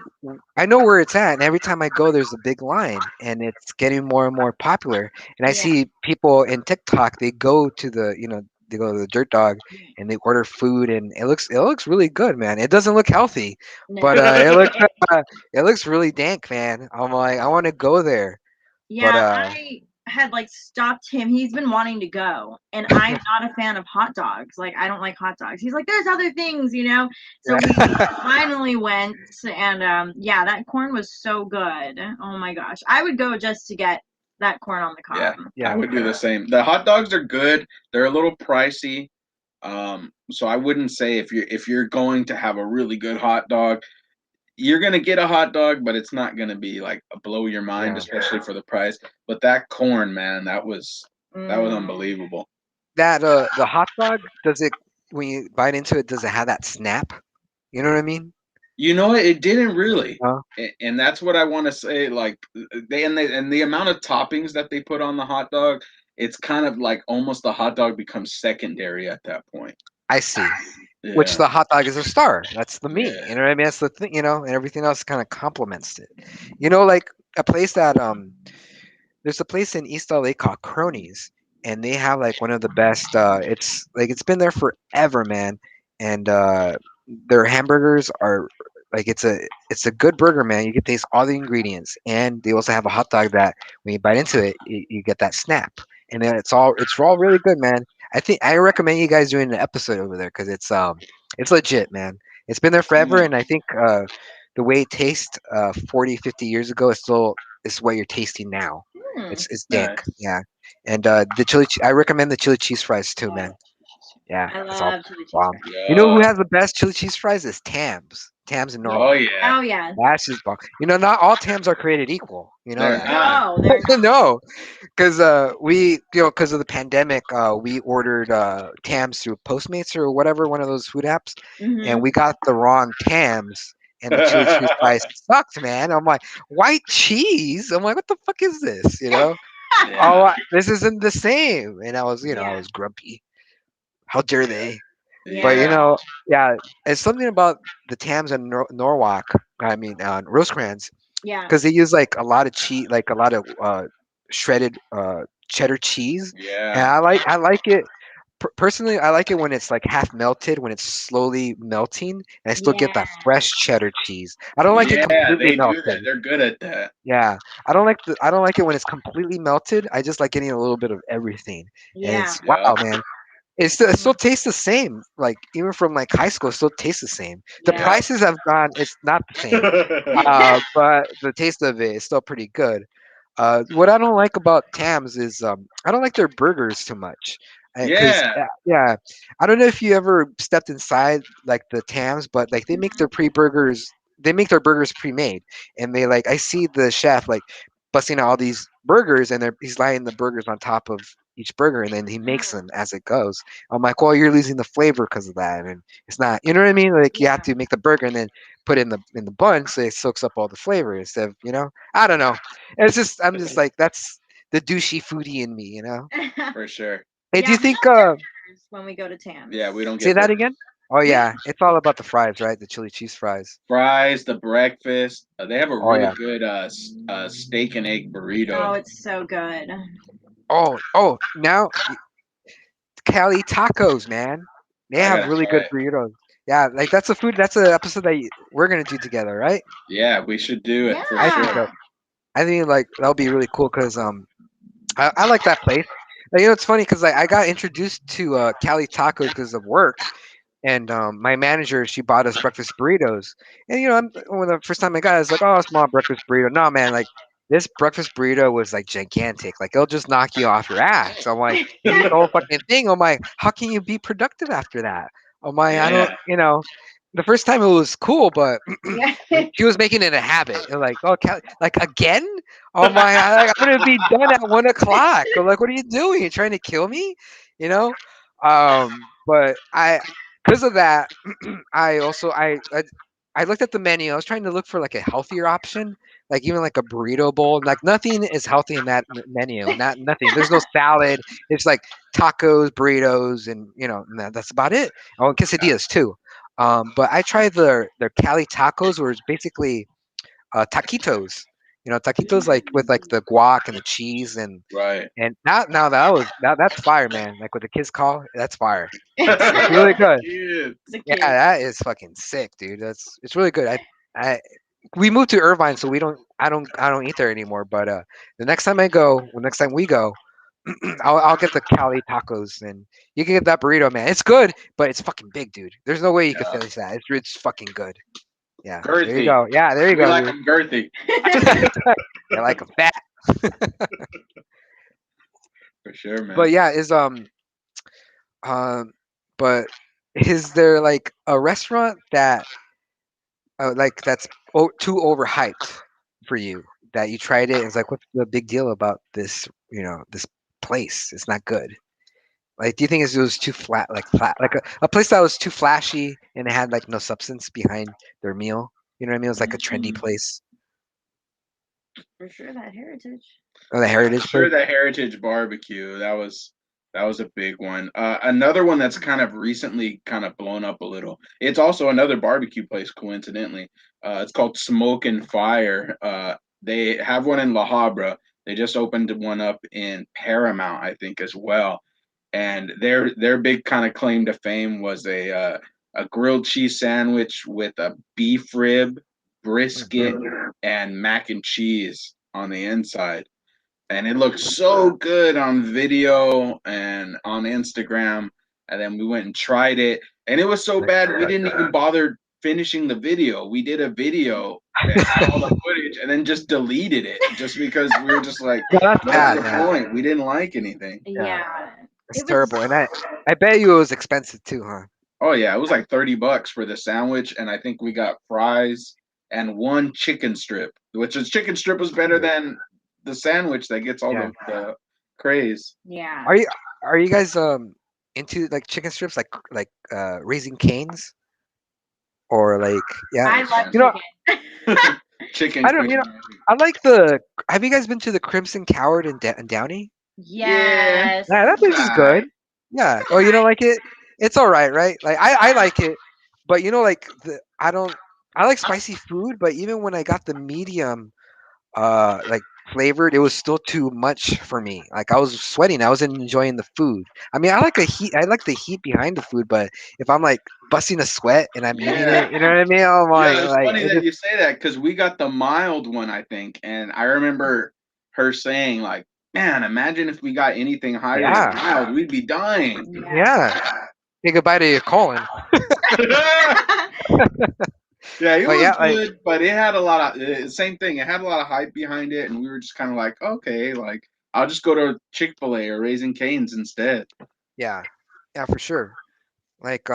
Speaker 1: I know where it's at, and every time I go, there's a big line, and it's getting more and more popular. And I
Speaker 3: Yeah.
Speaker 1: see people in TikTok, they go to the Dirt Dog, and they order food, and it looks really good, man. It doesn't look healthy, but
Speaker 3: No.
Speaker 1: uh, it looks really dank, man. I'm like, I want to go there, but
Speaker 3: Yeah, I had like stopped him. He's been wanting to go, and I'm not a fan of hot dogs. Like, I don't like hot dogs. He's like, "There's other things." So we
Speaker 1: yeah,
Speaker 3: finally went, and yeah, that corn was so good. Oh my gosh, I would go just to get that corn on the
Speaker 2: Yeah,
Speaker 3: cob.
Speaker 2: I
Speaker 1: yeah,
Speaker 2: would do the same. The hot dogs are good. They're a little pricey. So I wouldn't say if you're going to have a really good hot dog, you're gonna get a hot dog, but it's not gonna be like a blow your mind,
Speaker 1: yeah.
Speaker 2: especially for the price. But that corn, man, that was
Speaker 3: Mm,
Speaker 2: unbelievable.
Speaker 1: That the hot dog, does it when you bite into it, does it have that snap? You know what I mean?
Speaker 2: You know what? It didn't really,
Speaker 1: Uh,
Speaker 2: and that's what I want to say. Like the amount of toppings that they put on the hot dog, it's kind of like almost the hot dog becomes secondary at that point.
Speaker 1: I see. Which
Speaker 2: Yeah,
Speaker 1: the hot dog is a star. That's the meat.
Speaker 2: yeah.
Speaker 1: You know what I mean? That's the thing. And everything else kind of complements it. Like a place that there's a place in East LA called Cronies, and they have like one of the best. It's like it's been there forever, man. And their hamburgers are. like it's a good burger, man. You can taste all the ingredients, and they also have a hot dog that when you bite into it, you get that snap, and then it's all really good, man. I recommend you guys doing an episode over there because it's legit, man. It's been there forever,
Speaker 2: Mm,
Speaker 1: and I think the way it tastes 40, 50 years ago is what you're tasting now.
Speaker 3: Hmm.
Speaker 1: It's dank,
Speaker 2: nice.
Speaker 1: yeah. And I recommend the chili cheese fries too, man. Yeah,
Speaker 3: I
Speaker 1: it's all
Speaker 3: love chili cheese
Speaker 1: bomb.
Speaker 3: fries.
Speaker 1: You know who
Speaker 2: Yeah.
Speaker 1: has the best chili cheese fries? Is Tams. Tams in
Speaker 2: Oh
Speaker 1: Norwalk.
Speaker 2: yeah.
Speaker 3: Oh yeah.
Speaker 1: That's just bomb. Not all Tams are created equal. You know
Speaker 2: They're
Speaker 1: that, right?
Speaker 2: not.
Speaker 3: No, they're not.
Speaker 1: No, because because of the pandemic, we ordered Tams through Postmates or whatever, one of those food apps, and
Speaker 3: Mhm.
Speaker 1: we got the wrong Tams. And the chili cheese fries sucked, man. I'm like, white cheese. I'm like, what the fuck is this? Oh,
Speaker 2: Yeah.
Speaker 1: this isn't the same. And I
Speaker 3: Yeah.
Speaker 1: was grumpy. How dare
Speaker 2: Yeah.
Speaker 1: they? But
Speaker 3: Yeah.
Speaker 2: Yeah.
Speaker 1: yeah, it's something about the Tams in Norwalk. I mean, Rosecrans,
Speaker 3: Yeah.
Speaker 1: because they use like a lot of cheese, like a lot of shredded cheddar cheese, and
Speaker 2: Yeah.
Speaker 1: I like it. Personally, I like it when it's like half melted, when it's slowly melting, and I still get
Speaker 3: Yeah.
Speaker 1: that fresh cheddar cheese. I don't like it
Speaker 2: Yeah.
Speaker 1: completely
Speaker 2: They do that.
Speaker 1: melted.
Speaker 2: They're good at that.
Speaker 1: Yeah, I don't like it when it's completely melted. I just like getting a little bit of everything, and
Speaker 3: Yeah.
Speaker 1: it's
Speaker 2: Yeah.
Speaker 1: wow, man. It still tastes the same. Like even from like high school, it still tastes the same. The
Speaker 3: Yeah.
Speaker 2: Yeah.
Speaker 1: prices have gone. It's not the same, but the taste of it is still pretty good. What I don't like about Tams is I don't like their burgers too much. Because
Speaker 2: Yeah.
Speaker 1: yeah, I don't know if you ever stepped inside like the Tams, but like they make
Speaker 3: Mhm.
Speaker 1: their pre-burgers. They make their burgers pre-made, and they like I see the chef like busting out all these burgers, and he's laying the burgers on top of each burger, and then he makes
Speaker 3: Mm.
Speaker 1: them as it goes. I'm like, well, you're losing the flavor because of that, and it's not. You know what I mean? Like you have
Speaker 3: Yeah.
Speaker 1: to make the burger and then put it in the bun so it soaks up all the flavor instead of I don't know. I'm just like that's the douchey foodie in me.
Speaker 2: For sure.
Speaker 1: Hey, do
Speaker 3: Yeah,
Speaker 1: you
Speaker 3: we
Speaker 1: think
Speaker 3: don't get burgers when we go to
Speaker 2: Yeah. We
Speaker 3: Tam's.
Speaker 2: don't
Speaker 1: say
Speaker 2: get
Speaker 1: that
Speaker 2: burgers.
Speaker 1: again? Oh
Speaker 3: We
Speaker 1: yeah, it's all about the fries, right? The chili cheese fries.
Speaker 2: Fries, the breakfast. They have a
Speaker 1: Oh
Speaker 2: really
Speaker 1: yeah.
Speaker 2: good steak and egg burrito.
Speaker 3: Oh, it's so good.
Speaker 1: Oh, now Cali tacos, man. They
Speaker 2: I
Speaker 1: have
Speaker 2: gotta
Speaker 1: really
Speaker 2: try
Speaker 1: good
Speaker 2: it.
Speaker 1: burritos. Yeah, like that's a food. That's an episode that we're gonna do together, right?
Speaker 2: Yeah, we should do it for
Speaker 1: I think
Speaker 2: sure.
Speaker 1: so.
Speaker 3: Yeah.
Speaker 1: I think like that'll be really cool because I like that place. It's funny because I got introduced to Cali tacos because of work, and my manager she bought us breakfast burritos, and when the first time I got it, I was like, oh, a small breakfast burrito. No, man, like this breakfast burrito was like gigantic. Like it'll just knock you off your ass. I'm like, you eat the whole fucking thing. I'm like, how can you be productive after that? I'm like, I don't,
Speaker 2: Yeah.
Speaker 1: the first time it was cool, but
Speaker 3: Yeah.
Speaker 1: she was making it a habit. And like, oh, like again? Oh my, I'm gonna be done at 1 o'clock. I'm like, what are you doing? You trying to kill me? You know? But because of that, I also I looked at the menu. I was trying to look for like a healthier option, like even like a burrito bowl. Like nothing is healthy in that menu. Not nothing. There's no salad. It's like tacos, burritos, and and that's about it. Oh, and quesadillas too. But I tried their Cali tacos, where it's basically taquitos. Taquitos like with like the guac and the cheese
Speaker 2: Right.
Speaker 1: and now that's fire, man. Like what the kids call that's fire. It's really good.
Speaker 2: Kid.
Speaker 3: The
Speaker 1: Yeah,
Speaker 3: kids.
Speaker 1: that is fucking sick, dude. It's really good. I we moved to Irvine, so I don't eat there anymore. But next time we go, I'll get the Cali tacos, and you can get that burrito, man. It's good, but it's fucking big, dude. There's no way you could
Speaker 2: Yeah.
Speaker 1: finish that. It's fucking good. Yeah, there you
Speaker 2: Girthy.
Speaker 1: go. Yeah, there you
Speaker 2: We
Speaker 1: go,
Speaker 2: like
Speaker 1: dude.
Speaker 2: them girthy.
Speaker 1: I like a fat.
Speaker 2: For sure,
Speaker 1: But
Speaker 2: man.
Speaker 1: yeah, um, but is there like a restaurant that like that's too overhyped for you that you tried it and it's like, what's the big deal about this? This place. It's not good. Like, do you think it was too flat, like a place that was too flashy and it had like no substance behind their meal? You know what I mean? It was like a trendy
Speaker 3: Mm,
Speaker 1: place,
Speaker 3: for sure, that heritage.
Speaker 1: or the
Speaker 2: For
Speaker 1: heritage place.
Speaker 2: sure, the Heritage Barbecue. That was a big one. Another one that's kind of recently kind of blown up a little. It's also another barbecue place, coincidentally. It's called Smoke and Fire. They have one in La Habra. They just opened one up in Paramount, I think, as well. And their big kind of claim to fame was a grilled cheese sandwich with a beef rib, brisket,
Speaker 1: Hmm.
Speaker 2: and mac and cheese on the inside. And it looked so good on video and on Instagram. And then we went and tried it, and it was so bad we didn't even bother finishing the video. We did a video and all the footage, and then just deleted it just because we were just like,
Speaker 1: Yeah, that's
Speaker 2: "What's
Speaker 1: bad,
Speaker 2: the
Speaker 1: man.
Speaker 2: point? We didn't like anything."
Speaker 1: Yeah,
Speaker 3: Yeah.
Speaker 1: it's
Speaker 3: It was
Speaker 1: terrible. And I bet you it was expensive too, huh?
Speaker 2: Oh yeah, it was like $30 for the sandwich, and I think we got fries and one chicken strip, which the chicken strip was better than the sandwich that gets all
Speaker 1: Yeah.
Speaker 2: the craze.
Speaker 3: yeah.
Speaker 1: Are you are you guys into like chicken strips, like Raising Cane's, or like, yeah,
Speaker 3: I
Speaker 2: Oh
Speaker 3: love
Speaker 1: you know,
Speaker 3: chicken.
Speaker 2: Chicken
Speaker 1: I don't,
Speaker 2: quick magic.
Speaker 1: I like the. Have you guys been to the Crimson Coward in Downey?
Speaker 2: Yeah,
Speaker 3: Yes.
Speaker 1: Yeah, that
Speaker 2: it's
Speaker 1: place is good.
Speaker 2: alright.
Speaker 1: Yeah. Oh, you don't like it? It's all right, right? Like I like it, but like I don't. I like spicy food, but even when I got the medium, like flavored, it was still too much for me. Like I was sweating. I wasn't enjoying the food. I mean, I like the heat. I like the heat behind the food, but if I'm like busting a sweat and I'm eating
Speaker 2: Yeah,
Speaker 1: it, you know what I mean? I'm
Speaker 2: yeah. It's
Speaker 1: like
Speaker 2: funny
Speaker 1: it
Speaker 2: that
Speaker 1: just,
Speaker 2: you say that because we got the mild one, I think, and I remember her saying like, "Man, imagine if we got anything higher than
Speaker 1: yeah,
Speaker 2: mild, we'd be dying."
Speaker 3: Yeah.
Speaker 1: yeah. Say goodbye to your colon.
Speaker 2: Yeah, it
Speaker 1: But
Speaker 2: was
Speaker 1: yeah, like
Speaker 2: good, but it had a lot of same thing. It had a lot of hype behind it, and we were just kind of like, okay, like I'll just go to Chick-fil-A or Raising Cane's instead.
Speaker 1: yeah, yeah, for sure. Like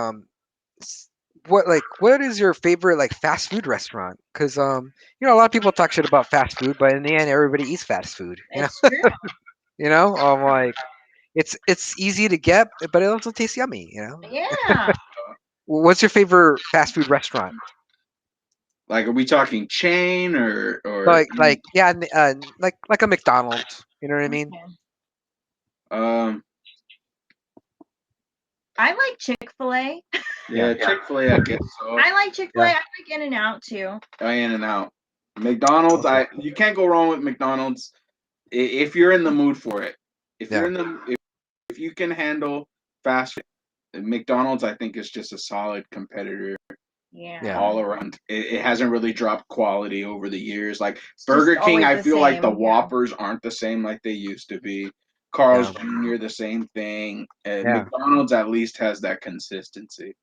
Speaker 1: s- what is your favorite like fast food restaurant? Because a lot of people talk shit about fast food, but in the end, everybody eats fast food.
Speaker 3: It's true.
Speaker 1: Like it's easy to get, but it also tastes yummy.
Speaker 3: Yeah.
Speaker 1: What's your favorite fast food restaurant?
Speaker 2: Like, are we talking chain or
Speaker 1: Like yeah, like a McDonald's. You know what I mean?
Speaker 3: Okay.
Speaker 2: um
Speaker 3: I like Chick-fil-A.
Speaker 1: Yeah,
Speaker 2: yeah, Chick-fil-A, I guess so.
Speaker 3: I like Chick-fil-A.
Speaker 1: yeah.
Speaker 3: I like In-N-Out too.
Speaker 2: In and out. McDonald's,
Speaker 1: Okay.
Speaker 2: I you can't go wrong with McDonald's if you're in the mood for it. If you're
Speaker 1: Yeah,
Speaker 2: in the if you can handle fast food, McDonald's I think is just a solid competitor
Speaker 1: yeah,
Speaker 3: Yeah.
Speaker 2: all around. It hasn't really dropped quality over the years. Like
Speaker 3: It's just
Speaker 2: Burger King,
Speaker 3: always
Speaker 2: I
Speaker 3: the
Speaker 2: feel like the
Speaker 3: same. Yeah.
Speaker 2: Whoppers aren't the same like they used to be. Carl's
Speaker 1: yeah,
Speaker 2: Jr. the same thing. And
Speaker 1: yeah.
Speaker 2: McDonald's at least has that consistency.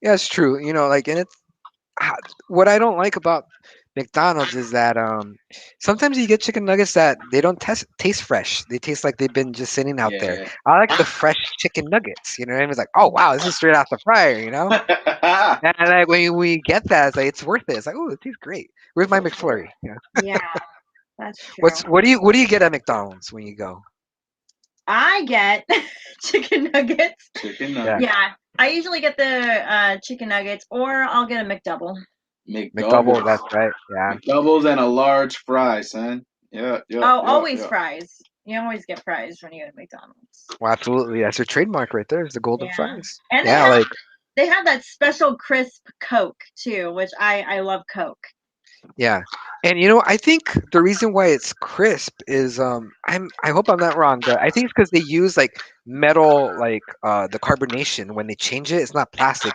Speaker 1: Yeah, it's true. Like, and it's ah, what I don't like about McDonald's is that sometimes you get chicken nuggets that they don't taste fresh. They taste like they've been just sitting out there.
Speaker 2: Yeah.
Speaker 1: I like the fresh chicken nuggets. You know what I mean? It's like, oh wow, this is straight out the fryer. And like when we get that, it's like it's worth it. It's like, oh, it tastes great. Where's my McFlurry? Yeah.
Speaker 3: Yeah. That's true.
Speaker 1: What do you get at McDonald's when you go?
Speaker 3: I get chicken nuggets.
Speaker 2: Chicken
Speaker 1: Yeah,
Speaker 2: nuggets.
Speaker 3: Yeah. I usually get the chicken nuggets, or I'll get a McDouble.
Speaker 1: McDouble.
Speaker 2: McDoubles.
Speaker 1: That's right. Yeah.
Speaker 2: McDoubles and a large fry, son. Yeah, yeah,
Speaker 3: Oh,
Speaker 2: yeah,
Speaker 3: always
Speaker 2: yeah.
Speaker 3: fries. You always get fries when you go to McDonald's.
Speaker 1: Well, absolutely. That's their trademark right there. Is the golden
Speaker 3: Yeah.
Speaker 1: fries.
Speaker 3: And
Speaker 1: Yeah, like
Speaker 3: they have that special crisp Coke too, which I love Coke.
Speaker 1: yeah. And I think the reason why it's crisp is I hope I'm not wrong, but I think it's because they use like metal, like the carbonation when they change it. It's not plastic.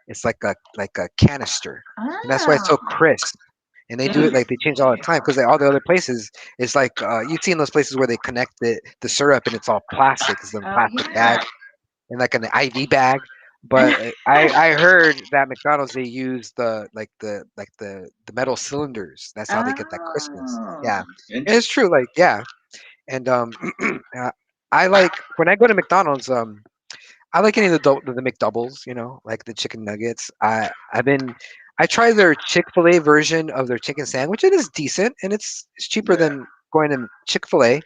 Speaker 1: It's like a canister, and that's why it's so
Speaker 3: Oh.
Speaker 1: crisp. And they do it like they change it all the time because all the other places it's like you've seen those places where they connect the syrup and it's all plastic. It's in a
Speaker 3: Oh
Speaker 1: plastic
Speaker 3: yeah.
Speaker 1: bag in like an IV bag. But I heard that McDonald's they use the metal cylinders. That's how they get that crispness.
Speaker 3: Oh.
Speaker 1: Yeah, and it's
Speaker 2: Interesting.
Speaker 1: true. Like yeah, and uh, I like when I go to McDonald's. I like any of the McDoubles. Like the chicken nuggets. I try their Chick-fil-A version of their chicken sandwich. It is decent and it's cheaper
Speaker 2: Yeah.
Speaker 1: than going to Chick-fil-A.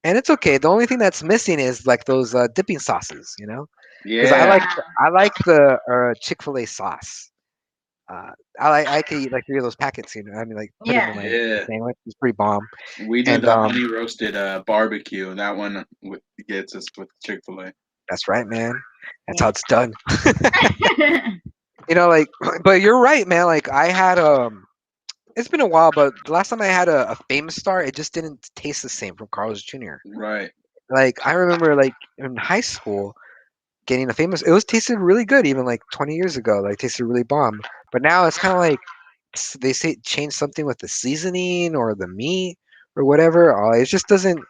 Speaker 1: And it's okay. The only thing that's missing is like those dipping sauces. Because I
Speaker 2: Yeah.
Speaker 1: like
Speaker 3: Yeah.
Speaker 1: I like the Chick-fil-A sauce. Uh, I could eat like 3 of those packets. I mean, like put them in
Speaker 3: Yeah.
Speaker 1: my
Speaker 2: Yeah.
Speaker 1: sandwich. It's pretty bomb.
Speaker 2: We do
Speaker 1: And
Speaker 2: the honey roasted barbecue. That one gets us with Chick-fil-A.
Speaker 1: that's right, man. That's how
Speaker 3: Yeah.
Speaker 1: it's done. Like, but you're right, man. Like I had it's been a while, but the last time I had a Famous Star, it just didn't taste the same from Carl's Jr.
Speaker 2: Right.
Speaker 1: Like I remember, like in high school, getting a famous. It was tasted really good even like 20 years ago. Like tasted really bomb. But now it's kind of like they say change something with the seasoning or the meat or whatever. Oh, it just doesn't.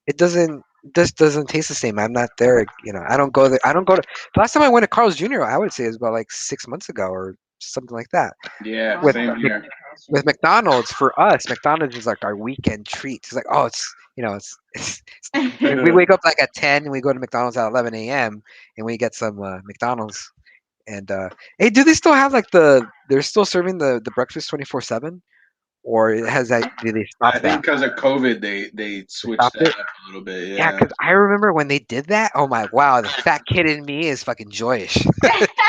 Speaker 1: It doesn't. Just doesn't taste the same. I'm not there. I don't go there. I don't go to. The last time I went to Carl's Jr., I would say is about like 6 months ago or something like that.
Speaker 2: Yeah,
Speaker 3: Oh, I've
Speaker 1: With
Speaker 2: same
Speaker 3: never
Speaker 1: Mc-
Speaker 3: been
Speaker 2: here.
Speaker 3: to Carl's
Speaker 1: with McDonald's for us, McDonald's is like our weekend treat. It's like, oh, it's like we
Speaker 3: Jr.
Speaker 1: wake up like at 10 and we go to McDonald's at 11 a.m. and we get some McDonald's. And hey, do they still have like they're still serving the breakfast 24/7, or has that did they
Speaker 2: I
Speaker 1: stop
Speaker 2: think
Speaker 1: that?
Speaker 2: because of COVID, they
Speaker 1: They
Speaker 2: switched
Speaker 1: stopped
Speaker 2: that
Speaker 1: it.
Speaker 2: up a little bit.
Speaker 1: Yeah,
Speaker 2: Yeah.
Speaker 1: because I remember when they did that. Oh my wow, the fat kid in me is fucking joyous.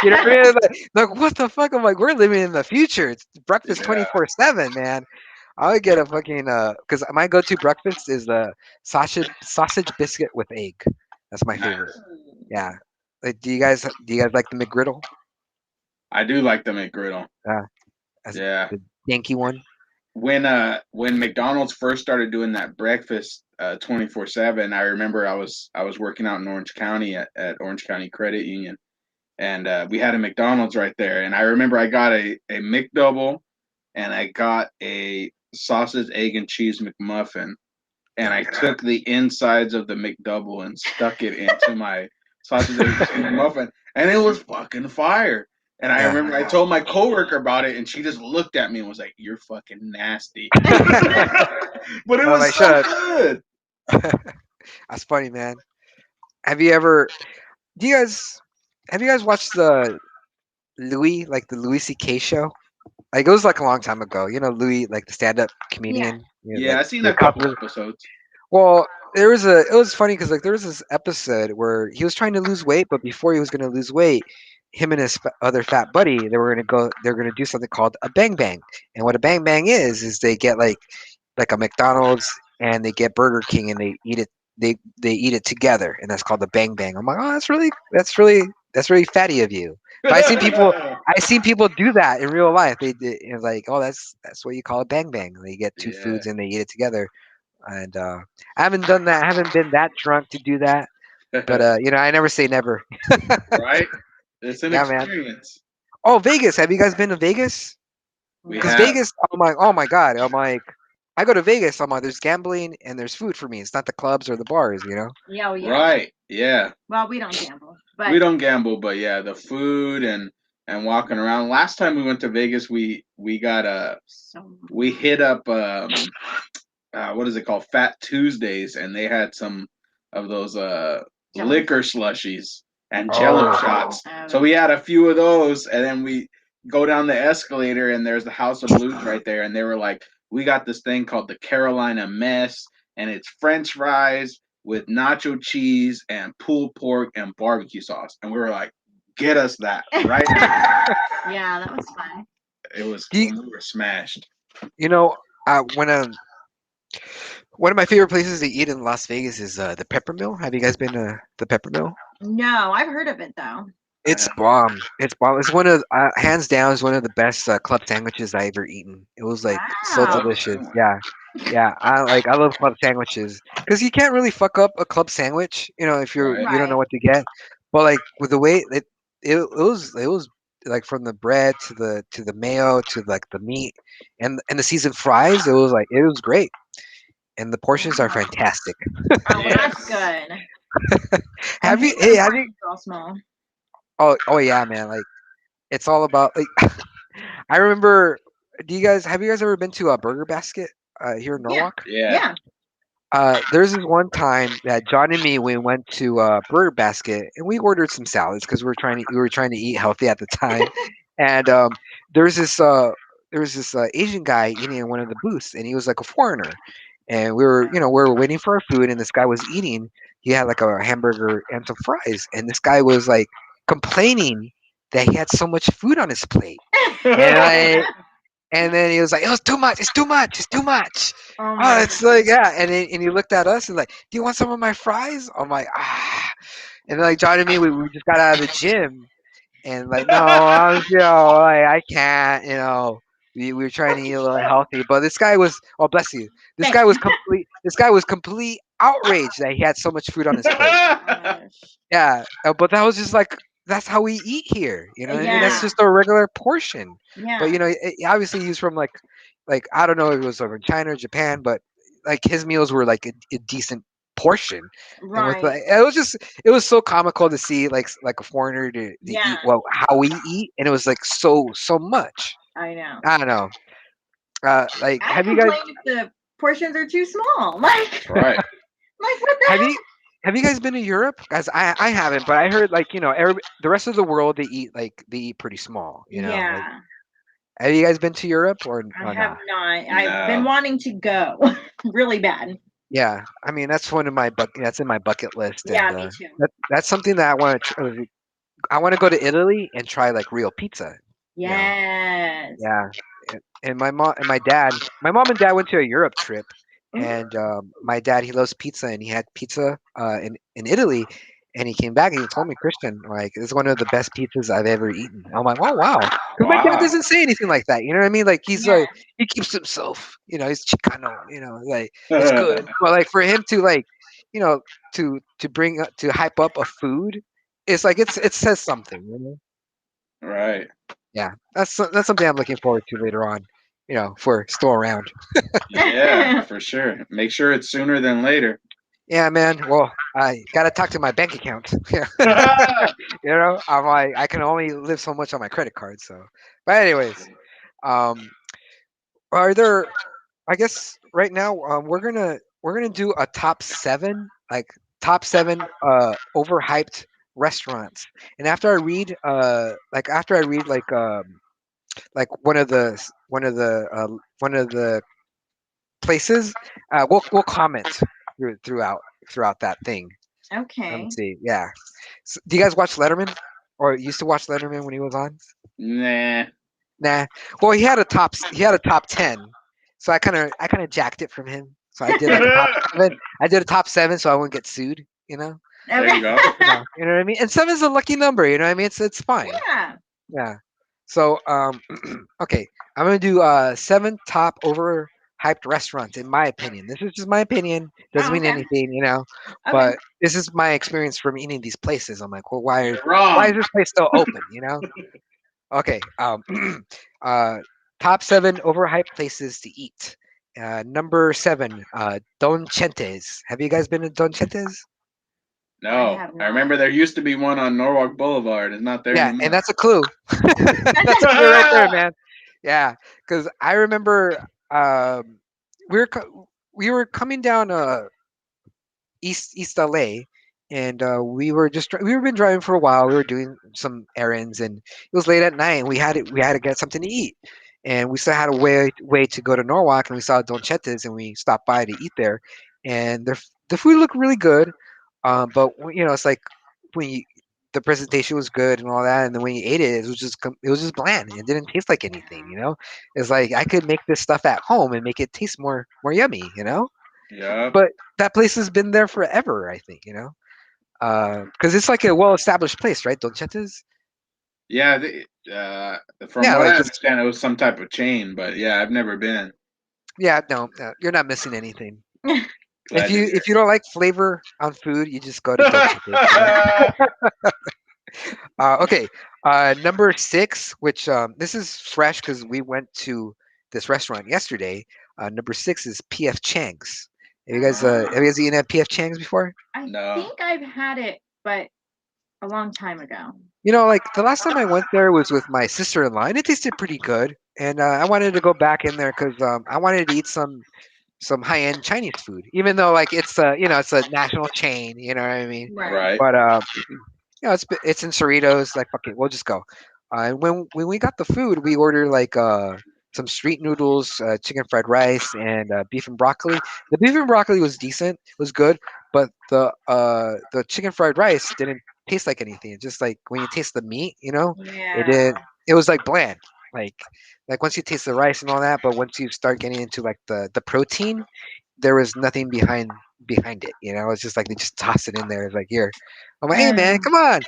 Speaker 1: You know what I mean? Like what the fuck? I'm like, we're living in the future. It's breakfast
Speaker 2: Yeah.
Speaker 1: 24/7, man. I would get a fucking because my go-to breakfast is the sausage biscuit with egg. That's my favorite.
Speaker 2: Nice.
Speaker 1: Yeah. Like, do you guys like the McGriddle?
Speaker 2: I do like the McGriddle.
Speaker 1: Yeah, as
Speaker 2: Yeah.
Speaker 1: the Yankee one.
Speaker 2: When McDonald's first started doing that breakfast 24/7, I remember I was working out in Orange County at Orange County Credit Union, and we had a McDonald's right there. And I remember I got a McDouble, and I got a sausage, egg, and cheese McMuffin, and I took the insides of the McDouble and stuck it into my sausage, egg, and cheese McMuffin, and it was fucking fire. And I
Speaker 1: Yeah.
Speaker 2: remember I told my coworker about it, and she just looked at me and was like, "You're fucking nasty," but it
Speaker 1: I'm
Speaker 2: was
Speaker 1: like, shut
Speaker 2: so
Speaker 1: up.
Speaker 2: good.
Speaker 1: That's funny, man. Have you ever? Do you guys? Have you guys watched the Louis C.K. show? Like it was like a long time ago. Louis, like the stand-up
Speaker 3: Yeah.
Speaker 1: comedian.
Speaker 2: Yeah,
Speaker 1: Like
Speaker 2: I seen
Speaker 1: the
Speaker 2: a couple
Speaker 1: couple.
Speaker 2: episodes.
Speaker 1: Well, it was funny because like there was this episode where he was trying to lose weight, but before he was going to lose weight, him and his other fat buddy, they're going to do something called a bang bang. And what a bang bang is they get like a McDonald's and they get Burger King and they eat it together, and that's called the bang bang. I'm like, oh, that's really fatty of you. But I seen people do that in real life. They did, like, oh, that's what you call a bang bang. They get two
Speaker 2: Yeah.
Speaker 1: foods and they eat it together. And I haven't done that. I haven't been that drunk to do that. But I never say never.
Speaker 2: Right? It's an
Speaker 1: Yeah, man.
Speaker 2: experience.
Speaker 1: Oh, Vegas. Have you guys been to Vegas?
Speaker 2: We
Speaker 1: Because
Speaker 2: have.
Speaker 3: No.
Speaker 1: Vegas, oh my God. I'm like, I go to Vegas. I'm like, there's gambling and there's food for me. It's not the clubs or the bars.
Speaker 3: Yeah, oh, yeah.
Speaker 2: Right. Yeah.
Speaker 3: Well, we don't gamble,
Speaker 2: We
Speaker 3: but
Speaker 2: don't gamble, but yeah, the food and walking around. Last time we went to Vegas, we got
Speaker 3: so
Speaker 2: we hit up what is it called, Fat Tuesdays, and they had some of those
Speaker 3: Jello.
Speaker 2: liquor slushies and Jello
Speaker 1: Oh,
Speaker 2: shots. So
Speaker 3: Oh,
Speaker 2: we had a few of those, and then we go down the escalator, and there's the House of Blues right there, and they were like, "We got this thing called the Carolina Mess, and it's French fries with nacho cheese and pulled pork and barbecue sauce," and we were like, "Get us that right now."
Speaker 3: yeah, that was fun.
Speaker 2: It was
Speaker 1: do you,
Speaker 2: we were smashed.
Speaker 1: you know, when one of my favorite places to eat in Las Vegas is the Pepper Mill. Have you guys been to the Pepper Mill?
Speaker 3: No, I've heard of it though.
Speaker 2: I
Speaker 1: It's
Speaker 2: have.
Speaker 1: bomb. It's bomb. It's one of hands down is one of the best club sandwiches I ever eaten. It was like so
Speaker 3: Wow.
Speaker 2: Club
Speaker 1: delicious.
Speaker 2: sandwich.
Speaker 1: Yeah, yeah. I love club sandwiches because you can't really fuck up a club sandwich. If
Speaker 2: Right.
Speaker 1: you don't know
Speaker 3: Right.
Speaker 1: what to get. But like with the way it was like from the bread to the mayo to like the meat and the seasoned fries. It was great and the portions are
Speaker 3: Wow.
Speaker 1: fantastic.
Speaker 3: Oh, well, that's
Speaker 2: Yes.
Speaker 3: good. I
Speaker 1: Have you?
Speaker 3: hate
Speaker 1: Hey,
Speaker 3: when
Speaker 1: have you?
Speaker 3: portions are all small.
Speaker 1: Oh yeah, man. Like it's all about like I remember. Have you guys ever been to a Burger Basket here in
Speaker 3: Yeah.
Speaker 1: Norwalk?
Speaker 2: Yeah.
Speaker 3: Yeah.
Speaker 1: There's this one time that John and me we went to Burger Basket and we ordered some salads because we were trying to eat healthy at the time, and there's this Asian guy eating in one of the booths and he was like a foreigner, and we were waiting for our food and this guy was eating. He had like a hamburger and some fries, and this guy was like complaining that he had so much food on his plate. And and then he was like, "It was too much. It's too much. It's too much."
Speaker 3: Oh
Speaker 1: Oh,
Speaker 3: my
Speaker 1: it's like
Speaker 3: goodness.
Speaker 1: yeah. And he looked at us and like, "Do you want some of my fries?" I'm like, ah. And then like John and me, we just got out of the gym and like, no, like, I can't. We were trying to eat a little healthy, but this guy was. Oh, bless you. This
Speaker 3: Thanks.
Speaker 1: guy was complete. This guy was complete outraged that he had so much food on his plate.
Speaker 3: Gosh.
Speaker 1: Yeah, but that was just like that's how we eat here. You know what I mean? That's
Speaker 3: Yeah.
Speaker 1: just a regular portion. But
Speaker 3: Yeah.
Speaker 1: you know, obviously he's from like I don't know if it was over in China or Japan, but like his meals were like a decent portion. And with
Speaker 3: Right.
Speaker 1: like it was so comical to see like a foreigner to eat
Speaker 3: Yeah.
Speaker 1: well how we eat, and it was like so much.
Speaker 3: I know.
Speaker 1: I don't know. Like
Speaker 3: I complain if the portions are too small.
Speaker 2: Right.
Speaker 3: Like what the
Speaker 1: have you
Speaker 3: heck?
Speaker 1: have you guys been to Europe? Guys, I haven't, but I heard like the rest of the world they eat pretty small. You know, like
Speaker 3: Yeah.
Speaker 1: have you guys been to Europe
Speaker 3: I
Speaker 1: or
Speaker 3: have
Speaker 1: no?
Speaker 3: not. I've been
Speaker 2: No.
Speaker 3: wanting to go really bad.
Speaker 1: Yeah, I mean that's one of my that's in my bucket list,
Speaker 3: Yeah,
Speaker 1: and
Speaker 3: me too.
Speaker 1: that's something that I want to go to Italy and try like real pizza. You know,
Speaker 3: Yes.
Speaker 1: yeah. And my mom and my mom and dad went to a Europe trip, and
Speaker 3: Mm,
Speaker 1: my dad he loves pizza, and he had pizza in Italy, and he came back and he told me, Christian, like it's one of the best pizzas I've ever eaten. I'm like, oh wow, because my dad
Speaker 2: Wow.
Speaker 1: doesn't say anything like that. You know what I mean? Like
Speaker 3: yeah.
Speaker 1: he keeps himself. You know, he's Chicano. You know, like it's good, but like for him to like, you know, to hype up a food, it's like it says something. You know?
Speaker 2: Right.
Speaker 1: Yeah, that's something I'm looking forward to later on. You know, if we're still around.
Speaker 2: Yeah, for sure. Make sure it's sooner than later.
Speaker 1: Yeah, man. Well, I gotta talk to my bank account. Yeah, you know, I'm like I can only live so much on my credit card. So, but anyways, um, are there? I guess right now we're gonna do a top seven, like top seven overhyped restaurants. And after I read like one of the places, we'll comment throughout that thing. Let me
Speaker 3: Okay.
Speaker 1: see. Yeah. Do you guys watch Letterman, or used to watch Letterman when he was on?
Speaker 2: Nah.
Speaker 1: Nah. Well, he had a top 10, so I kind of jacked it from him. So I did like a top seven. I did a top seven, so I wouldn't get sued. You know.
Speaker 2: There you
Speaker 3: Okay.
Speaker 2: go.
Speaker 1: You know what I mean. And seven's a lucky number. You know what I mean. It's fine.
Speaker 3: Yeah.
Speaker 1: Yeah. So okay, I'm gonna do seven top overhyped restaurants in my opinion. This is just my opinion. Doesn't
Speaker 3: Oh,
Speaker 1: mean
Speaker 3: okay.
Speaker 1: anything, you know.
Speaker 3: Okay.
Speaker 1: But this is my experience from eating these places. I'm like, well,
Speaker 2: You're
Speaker 1: why is
Speaker 2: wrong.
Speaker 1: this place still open? You know. Okay. Uh, top seven overhyped places to eat. Number seven, Don Chentes. Have you guys been to Don Chentes?
Speaker 3: I
Speaker 2: No.
Speaker 3: have
Speaker 2: I
Speaker 3: not.
Speaker 2: remember there used to be one on Norwalk Boulevard. It's not there
Speaker 1: Yeah, and
Speaker 2: anymore.
Speaker 1: that's a clue. That's a clue right there, man. Yeah, because I remember we we were coming down East LA, and we were we were been driving for a while. We were doing some errands, and it was late at night, and we had to get something to eat, and we still had a way to go to Norwalk, and we saw Don Chetes, and we stopped by to eat there, and the food looked really good, but you know it's like when you the presentation was good and all that, and then when you ate it, it was just bland. It didn't taste like anything, you know. It's like I could make this stuff at home and make it taste more yummy, you know.
Speaker 2: Yep.
Speaker 1: But that place has been there forever, I think, you know, because it's like a well-established place, right? Dolcetes.
Speaker 2: Yeah. From
Speaker 1: Yeah,
Speaker 2: what
Speaker 1: like
Speaker 2: I
Speaker 1: just
Speaker 2: understand, it was some type of chain, but yeah, I've never been.
Speaker 1: yeah, no, no, you're not missing anything.
Speaker 2: Glad to
Speaker 1: If you don't like flavor on food, you just go to
Speaker 2: hear.
Speaker 1: Dolcetes. You know? Okay, number six, which this is fresh because we went to this restaurant yesterday. Number six is PF Chang's. Have you guys eaten at PF Chang's before?
Speaker 3: I
Speaker 2: No.
Speaker 3: think I've had it, but a long time ago.
Speaker 1: You know, like the last time I went there was with my sister-in-law, and it tasted pretty good. And I wanted to go back in there because I wanted to eat some high-end Chinese food, even though like it's a national chain. You know what I mean?
Speaker 3: Right.
Speaker 2: Right.
Speaker 1: But it's in Cerritos. Like fuck it, we'll just go. And when we got the food, we ordered like some street noodles, chicken fried rice, and beef and broccoli. The beef and broccoli was decent, was good, but the chicken fried rice didn't taste like anything. It just like when you taste the meat, you know, it
Speaker 3: Yeah.
Speaker 1: did. It was like bland. Like once you taste the rice and all that, but once you start getting into like the protein, there was nothing behind it. You know, it's just like they just toss it in there. It's like here, I'm like, hey man,
Speaker 3: Um,
Speaker 1: come on,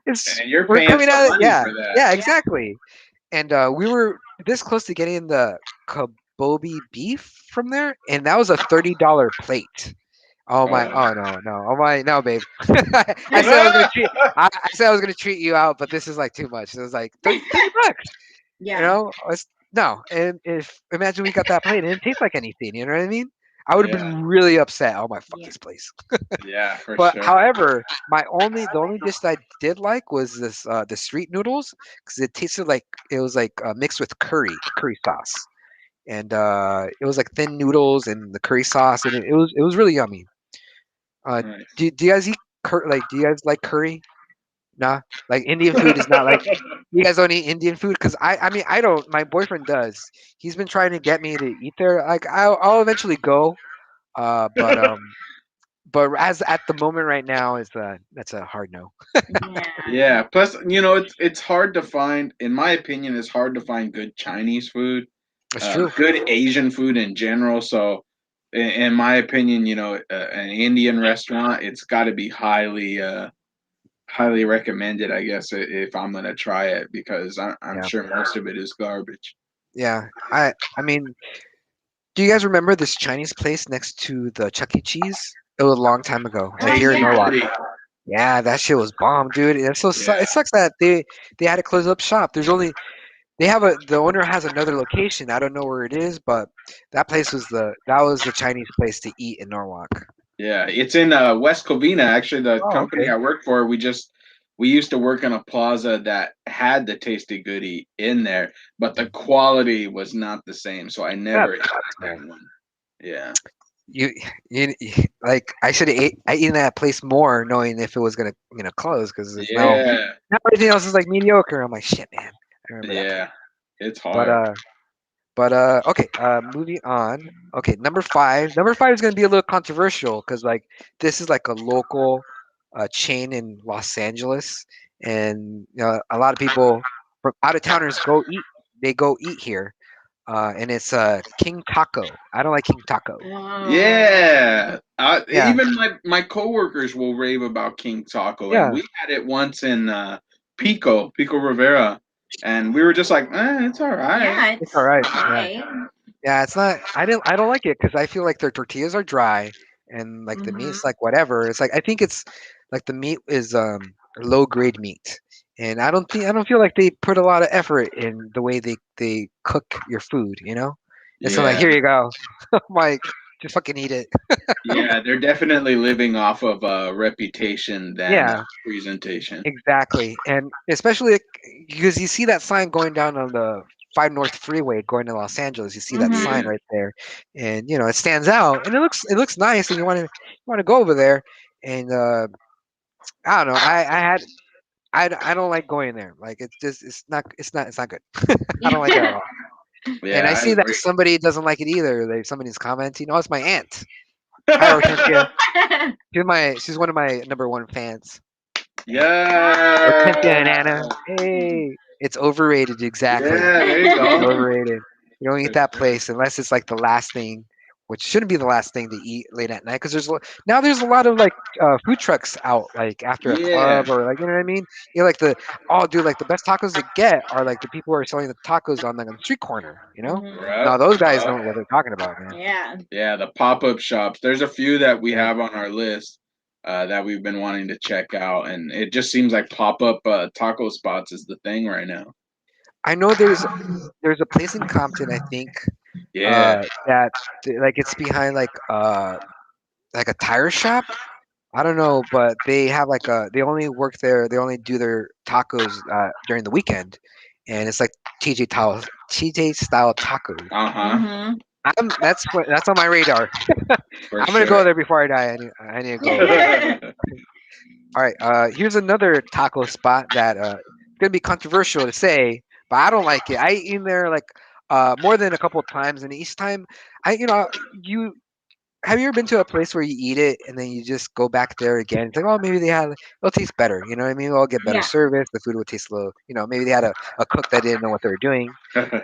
Speaker 1: it's
Speaker 2: And you're
Speaker 1: we're
Speaker 2: paying
Speaker 1: coming
Speaker 2: some
Speaker 1: out of
Speaker 2: money for that.
Speaker 1: yeah,
Speaker 3: yeah.
Speaker 1: exactly. And we were this close to getting the Kabobi beef from there, and that was a $30 plate. Oh my!
Speaker 2: Oh.
Speaker 1: Oh no, no! Oh my! No, babe. I said I was gonna treat. I said I was gonna treat you out, but this is like too much. It was like $30. You
Speaker 3: Yeah.
Speaker 1: know, no. And if imagine we got that plate and it didn't taste like anything. You know what I mean? I would have
Speaker 2: Yeah,
Speaker 1: been really upset. Oh my, fuck
Speaker 3: Yeah.
Speaker 1: this place.
Speaker 2: yeah, for
Speaker 1: But
Speaker 2: sure.
Speaker 1: however, the only dish that I did like was this the street noodles because it tasted like it was like mixed with curry sauce, and it was like thin noodles and the curry sauce, and it was really yummy. Uh,
Speaker 2: Nice.
Speaker 1: do you guys eat do you guys like curry? Nah, like Indian food is not like you guys don't eat Indian food because I mean I don't. My boyfriend does. He's been trying to get me to eat there. Like I'll eventually go. Uh, but um, but as at the moment right now is that's a hard no.
Speaker 3: Yeah.
Speaker 2: Yeah. Plus, it's hard to find. In my opinion, it's hard to find good Chinese food,
Speaker 1: That's true.
Speaker 2: good Asian food in general. So, in my opinion, an Indian restaurant, it's got to be highly recommended. I guess if I'm gonna try it because I'm
Speaker 1: Yeah,
Speaker 2: sure most of it is garbage.
Speaker 1: yeah. I mean, do you guys remember this Chinese place next to the Chuck E. Cheese? It was a long time ago,
Speaker 3: Oh
Speaker 1: here in
Speaker 2: Tasty
Speaker 3: yeah.
Speaker 1: Norwalk.
Speaker 2: goodie.
Speaker 1: Yeah, that shit was bomb, dude.
Speaker 2: Yeah.
Speaker 1: It sucks that they had to close up shop. They have the owner has another location. I don't know where it is, but that was the Chinese place to eat in Norwalk.
Speaker 2: Yeah, it's in West Covina. Actually, the
Speaker 1: Oh,
Speaker 2: company
Speaker 1: okay.
Speaker 2: I work for, we used to work in a plaza that had the Tasty Goodie in there, but the quality was not the same, so I
Speaker 1: That
Speaker 2: never ate
Speaker 1: sucks, man.
Speaker 2: that one. Yeah,
Speaker 1: You, like I should have ate I eaten that place more knowing if it was gonna close because there's
Speaker 2: yeah,
Speaker 1: now everything else is like mediocre. I'm like shit, man. I remember that place.
Speaker 2: yeah. It's
Speaker 1: But
Speaker 2: hard.
Speaker 1: okay. Moving on. Okay, number five. Number five is gonna be a little controversial because like this is like a local chain in Los Angeles, and a lot of people from out of towners go eat. They go eat here, and it's King Taco. I don't like King Taco.
Speaker 3: Oh.
Speaker 2: Yeah,
Speaker 1: Yeah,
Speaker 2: even my coworkers will rave about King Taco, and
Speaker 1: yeah.
Speaker 2: we had it once in Pico Rivera, and we were just like, it's all right.
Speaker 3: Yeah,
Speaker 1: It's all
Speaker 3: it's
Speaker 1: right. Yeah.
Speaker 3: okay.
Speaker 1: Yeah, it's not. I don't like it because I feel like their tortillas are dry and like the
Speaker 3: Mhm.
Speaker 1: meat's like whatever. It's like I think it's like the meat is low grade meat, and I don't feel like they put a lot of effort in the way they cook your food. It's not like
Speaker 2: Yeah,
Speaker 1: here you go, I'm like just fucking eat it.
Speaker 2: yeah, they're definitely living off of reputation than
Speaker 1: Yeah,
Speaker 2: presentation.
Speaker 1: exactly, and especially because you see that sign going down on the 5 North Freeway going to Los Angeles. You see that sign
Speaker 3: Mhm.
Speaker 2: Yeah,
Speaker 1: right there, and it stands out, and it looks nice, and you want to go over there, and I don't know. I don't like going there. Like it's just it's not good. I don't like it at all. And I
Speaker 2: yeah, I
Speaker 1: see that
Speaker 2: agree.
Speaker 1: somebody doesn't like it either. Like somebody's commenting. Oh, it's my aunt. Hi, Hortensia. She's one of my number one fans. Yeah. Hortensia and
Speaker 2: Yeah,
Speaker 1: Anna. Hey, it's overrated. Exactly.
Speaker 2: yeah, there you
Speaker 1: It's
Speaker 2: go.
Speaker 1: overrated. You don't eat
Speaker 2: For
Speaker 1: that
Speaker 2: sure.
Speaker 1: place unless it's like the last thing, which shouldn't be the last thing to eat late at night. Because now there's a lot of like food trucks out like after a
Speaker 2: Yeah,
Speaker 1: club or like what I mean. Like dude, like the best tacos to get are like the people who are selling the tacos on like on the street corner.
Speaker 3: Mhm.
Speaker 2: right.
Speaker 1: No, those guys
Speaker 2: Yep.
Speaker 1: know what they're talking about, man.
Speaker 3: Yeah.
Speaker 2: Yeah, the pop-up shops. There's a few that we
Speaker 1: Yeah,
Speaker 2: have on our list that we've been wanting to check out, and it just seems like pop-up taco spots is the thing right now.
Speaker 1: I know there's a place in Compton, I think,
Speaker 2: Yeah.
Speaker 1: that like it's behind like a tire shop. I don't know, but they have like they only work there. They only do their tacos during the weekend, and it's like TJ style tacos.
Speaker 2: Uh huh.
Speaker 3: Mhm.
Speaker 1: That's on my radar.
Speaker 2: For
Speaker 1: I'm gonna
Speaker 2: sure.
Speaker 1: go there before I die. I need to go over there. All right. Here's another taco spot that it's gonna be controversial to say, but I don't like it. I eat in there like more than a couple of times, and each time you have you ever been to a place where you eat it and then you just go back there again? It's like, oh, maybe it'll taste better. You know what I mean? It'll get better
Speaker 3: Yeah.
Speaker 1: service. The food will taste a little, maybe they had a cook that didn't know what they were doing.